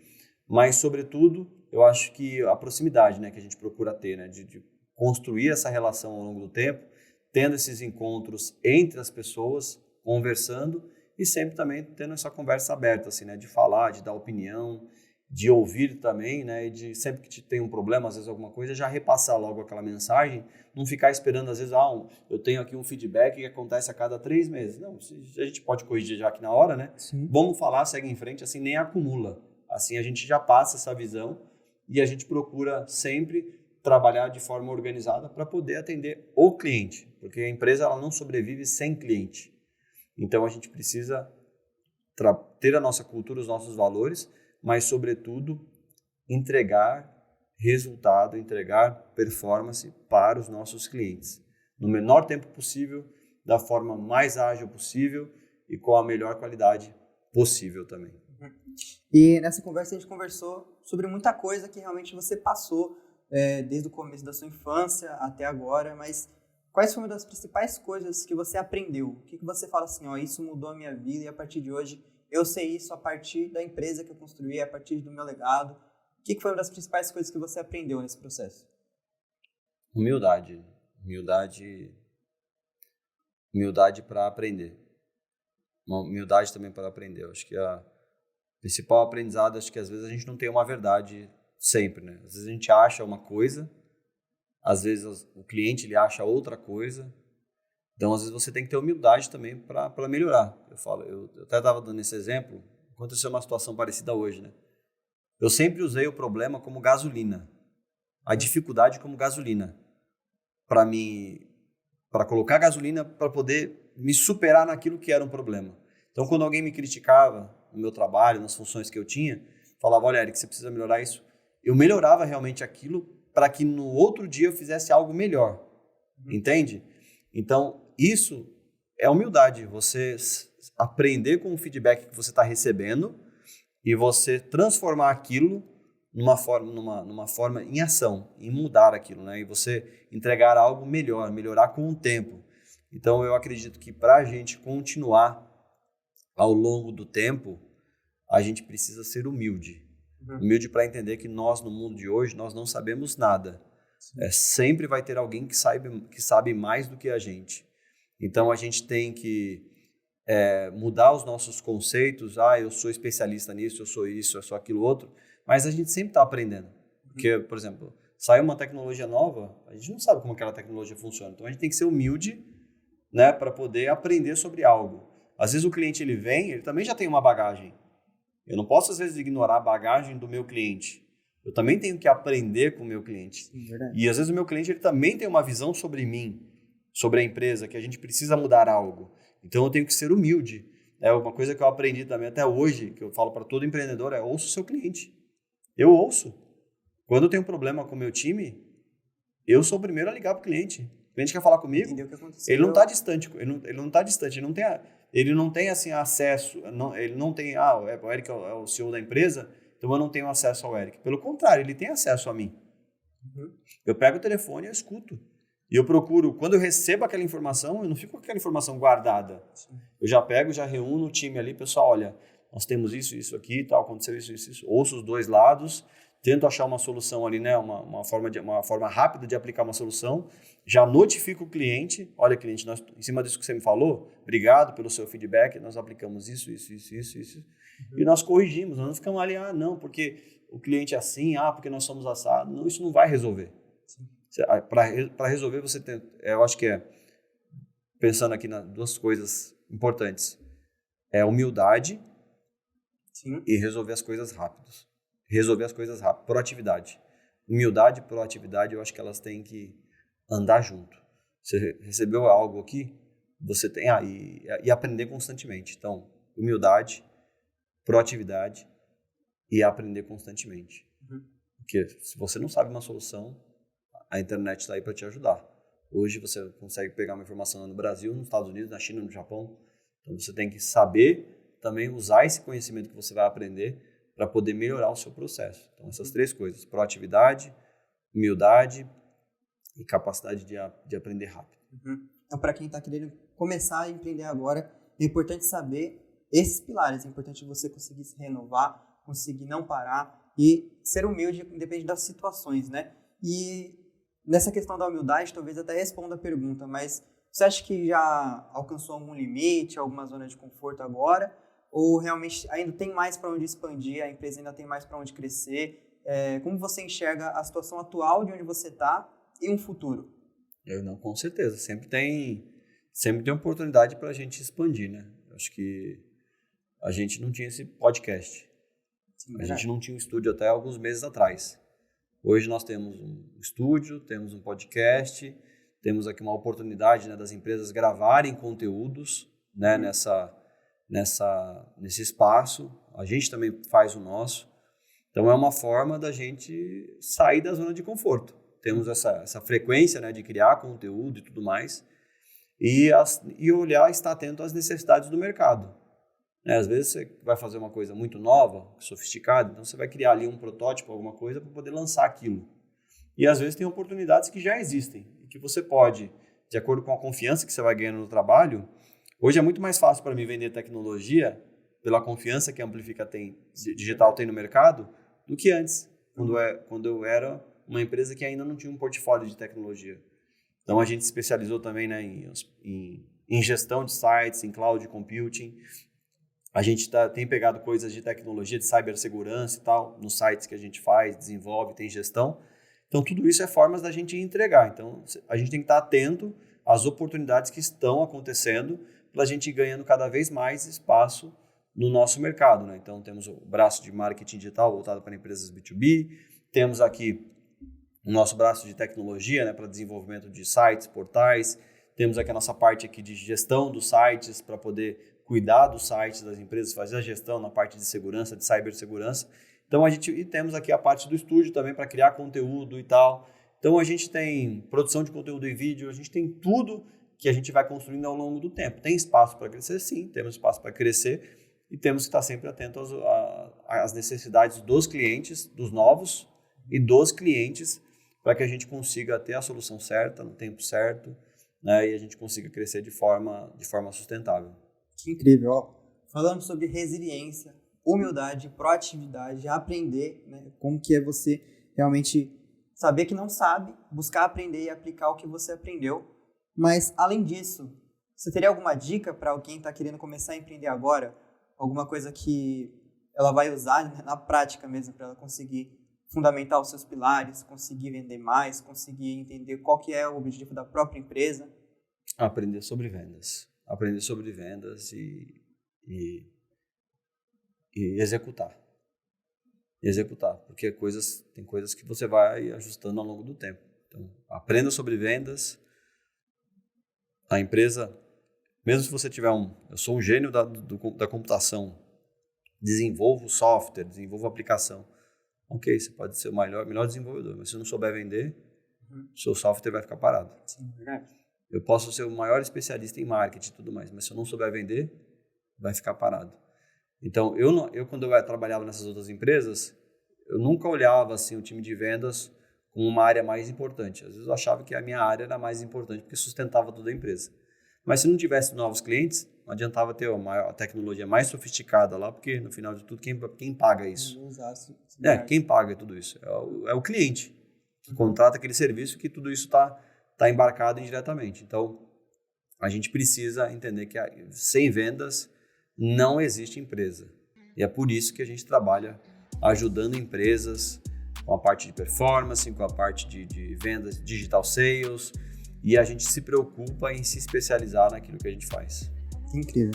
mas sobretudo eu acho que a proximidade, né, que a gente procura ter, né, de construir essa relação ao longo do tempo, tendo esses encontros entre as pessoas, conversando e sempre também tendo essa conversa aberta, assim, né, de falar, de dar opinião, de ouvir também, né, e de sempre que tem um problema, às vezes alguma coisa, já repassar logo aquela mensagem, não ficar esperando, às vezes, eu tenho aqui um feedback que acontece a cada 3 meses. Não, a gente pode corrigir já aqui na hora, né? Sim. Vamos falar, segue em frente, assim, nem acumula. Assim a gente já passa essa visão e a gente procura sempre trabalhar de forma organizada para poder atender o cliente, porque a empresa ela não sobrevive sem cliente. Então, a gente precisa ter a nossa cultura, os nossos valores, mas, sobretudo, entregar resultado, entregar performance para os nossos clientes. No menor tempo possível, da forma mais ágil possível e com a melhor qualidade possível também. E nessa conversa a gente conversou sobre muita coisa que realmente você passou desde o começo da sua infância até agora, mas quais foram uma das principais coisas que você aprendeu? O que você fala assim, isso mudou a minha vida e a partir de hoje eu sei isso a partir da empresa que eu construí, a partir do meu legado. O que foi uma das principais coisas que você aprendeu nesse processo? Humildade para aprender. Uma humildade também para aprender. Eu acho que a principal aprendizado, acho que às vezes a gente não tem uma verdade sempre, né? Às vezes a gente acha uma coisa, às vezes o cliente ele acha outra coisa. Então, às vezes você tem que ter humildade também para melhorar. Eu até estava dando esse exemplo, aconteceu uma situação parecida hoje, né? Eu sempre usei o problema como gasolina, a dificuldade como gasolina, para colocar gasolina para poder me superar naquilo que era um problema. Então, quando alguém me criticava no meu trabalho, nas funções que eu tinha, falava, olha, Eric, você precisa melhorar isso. Eu melhorava realmente aquilo para que no outro dia eu fizesse algo melhor. Entende? Então, isso é humildade. Você aprender com o feedback que você está recebendo e você transformar aquilo numa forma em ação, em mudar aquilo, né? E você entregar algo melhor, melhorar com o tempo. Então, eu acredito que para a gente continuar ao longo do tempo, a gente precisa ser humilde. Humilde para entender que nós, no mundo de hoje, nós não sabemos nada. Sempre vai ter alguém que sabe mais do que a gente. Então, a gente tem que mudar os nossos conceitos. Eu sou especialista nisso, eu sou isso, eu sou aquilo outro. Mas a gente sempre está aprendendo. Porque, por exemplo, sai uma tecnologia nova, a gente não sabe como aquela tecnologia funciona. Então, a gente tem que ser humilde, né, para poder aprender sobre algo. Às vezes o cliente ele vem, ele também já tem uma bagagem. Eu não posso, às vezes, ignorar a bagagem do meu cliente. Eu também tenho que aprender com o meu cliente. Sim, verdade. E, às vezes, o meu cliente ele também tem uma visão sobre mim, sobre a empresa, que a gente precisa mudar algo. Então, eu tenho que ser humilde. É uma coisa que eu aprendi também até hoje, que eu falo para todo empreendedor, ouça o seu cliente. Eu ouço. Quando eu tenho um problema com o meu time, eu sou o primeiro a ligar para o cliente. O cliente quer falar comigo, Entendeu o que aconteceu? ele não está distante, ele não tem assim acesso, ele não tem, o Eric é o CEO da empresa, então eu não tenho acesso ao Eric. Pelo contrário, ele tem acesso a mim. Eu pego o telefone e eu escuto. E eu procuro, quando eu recebo aquela informação, eu não fico com aquela informação guardada. Sim. Eu já pego, já reúno o time ali, pessoal, olha, nós temos isso aqui, tal, aconteceu isso. Ouço os dois lados, tento achar uma solução ali, né, uma forma rápida de aplicar uma solução, já notifico o cliente, olha cliente, nós, em cima disso que você me falou, obrigado pelo seu feedback, nós aplicamos isso. E nós corrigimos, nós não ficamos ali, não, porque o cliente é assim, porque nós somos assados, não, isso não vai resolver. Para resolver você tem, eu acho que pensando aqui nas duas coisas importantes, humildade. Sim. E resolver as coisas rápidos. Proatividade. Humildade e proatividade, eu acho que elas têm que andar junto. Você recebeu algo aqui, você tem e aprender constantemente. Então, humildade, proatividade e aprender constantemente. Porque se você não sabe uma solução, a internet está aí para te ajudar. Hoje você consegue pegar uma informação no Brasil, nos Estados Unidos, na China, no Japão. Então, você tem que saber também usar esse conhecimento que você vai aprender para poder melhorar o seu processo. Então, essas três coisas, proatividade, humildade e capacidade de aprender rápido. Então, para quem está querendo começar a empreender agora, é importante saber esses pilares. É importante você conseguir se renovar, conseguir não parar e ser humilde independente das situações, né? E nessa questão da humildade, talvez até responda a pergunta, mas você acha que já alcançou algum limite, alguma zona de conforto agora? Ou realmente ainda tem mais para onde expandir, a empresa ainda tem mais para onde crescer? Como você enxerga a situação atual de onde você está e um futuro? Com certeza. Sempre tem oportunidade para a gente expandir, né? Acho que a gente não tinha esse podcast. Sim, a gente não tinha um estúdio até alguns meses atrás. Hoje nós temos um estúdio, temos um podcast, temos aqui uma oportunidade, né, das empresas gravarem conteúdos, né, nesse espaço. A gente também faz o nosso. Então, é uma forma da gente sair da zona de conforto. Temos essa frequência, né, de criar conteúdo e tudo mais. E olhar e estar atento às necessidades do mercado. Às vezes, você vai fazer uma coisa muito nova, sofisticada, então você vai criar ali um protótipo, alguma coisa, para poder lançar aquilo. E, às vezes, tem oportunidades que já existem. E que você pode, de acordo com a confiança que você vai ganhando no trabalho. Hoje é muito mais fácil para mim vender tecnologia pela confiança que a Amplifica Digital tem no mercado do que antes, quando eu era uma empresa que ainda não tinha um portfólio de tecnologia. Então, a gente se especializou também, né, em gestão de sites, em cloud computing. A gente tem pegado coisas de tecnologia, de cibersegurança e tal, nos sites que a gente faz, desenvolve, tem gestão. Então, tudo isso é formas da gente entregar. Então, a gente tem que estar atento às oportunidades que estão acontecendo para a gente ir ganhando cada vez mais espaço no nosso mercado, né? Então, temos o braço de marketing digital voltado para empresas B2B, temos aqui o nosso braço de tecnologia, né, para desenvolvimento de sites, portais, temos aqui a nossa parte aqui de gestão dos sites para poder cuidar dos sites das empresas, fazer a gestão na parte de segurança, de cibersegurança. Então, e temos aqui a parte do estúdio também para criar conteúdo e tal. Então, a gente tem produção de conteúdo em vídeo, a gente tem tudo que a gente vai construindo ao longo do tempo. Tem espaço para crescer? Sim, temos espaço para crescer e temos que estar sempre atentos às necessidades dos clientes, dos novos e dos clientes, para que a gente consiga ter a solução certa, no tempo certo né, e a gente consiga crescer de forma sustentável. Que incrível, ó. Falando sobre resiliência, humildade, proatividade, aprender, né, como que é você realmente saber que não sabe, buscar aprender e aplicar o que você aprendeu. Mas, além disso, você teria alguma dica para alguém que está querendo começar a empreender agora? Alguma coisa que ela vai usar, né, na prática mesmo, para ela conseguir fundamentar os seus pilares, conseguir vender mais, conseguir entender qual que é o objetivo da própria empresa? Aprender sobre vendas. Aprender sobre vendas e executar. Executar, porque tem coisas que você vai ajustando ao longo do tempo. Então, aprenda sobre vendas. A empresa, mesmo se você tiver eu sou um gênio da computação, desenvolvo software, desenvolvo aplicação. Ok, você pode ser o melhor desenvolvedor, mas se não souber vender, seu software vai ficar parado. Sim, verdade. Eu posso ser o maior especialista em marketing e tudo mais, mas se eu não souber vender, vai ficar parado. Então, eu quando eu trabalhava nessas outras empresas, eu nunca olhava assim o time de vendas como uma área mais importante. Às vezes eu achava que a minha área era mais importante porque sustentava toda a empresa. Mas se não tivesse novos clientes, não adiantava ter a tecnologia mais sofisticada lá, porque no final de tudo, quem paga isso? Quem paga tudo isso? É o cliente que contrata aquele serviço, que tudo isso está embarcado indiretamente. Então, a gente precisa entender que sem vendas não existe empresa. E é por isso que a gente trabalha ajudando empresas com a parte de performance, com a parte de vendas, digital sales, e a gente se preocupa em se especializar naquilo que a gente faz. Incrível.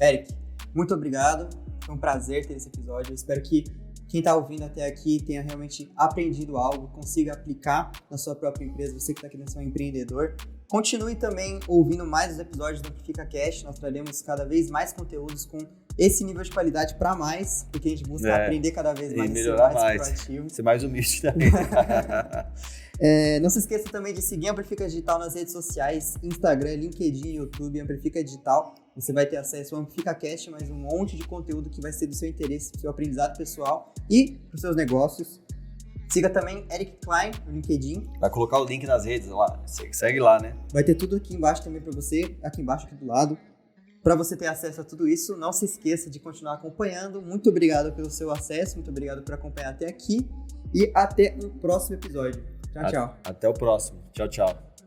Eric, muito obrigado. Foi um prazer ter esse episódio. Eu espero que quem está ouvindo até aqui tenha realmente aprendido algo, consiga aplicar na sua própria empresa, você que está querendo ser um empreendedor. Continue também ouvindo mais os episódios do Amplifica Cast. Nós traremos cada vez mais conteúdos com esse nível de qualidade para mais, porque a gente busca aprender cada vez mais e ser mais proativo. Ser mais humilde também. Não se esqueça também de seguir Amplifica Digital nas redes sociais, Instagram, LinkedIn, YouTube, Amplifica Digital. Você vai ter acesso ao Amplifica Cast, mais um monte de conteúdo que vai ser do seu interesse, do seu aprendizado pessoal e para os seus negócios. Siga também Eric Klein no LinkedIn. Vai colocar o link nas redes lá, segue lá, né? Vai ter tudo aqui embaixo também para você, aqui embaixo, aqui do lado. Para você ter acesso a tudo isso, não se esqueça de continuar acompanhando. Muito obrigado pelo seu acesso, muito obrigado por acompanhar até aqui e até o próximo episódio. Tchau, tchau. Até o próximo. Tchau, tchau.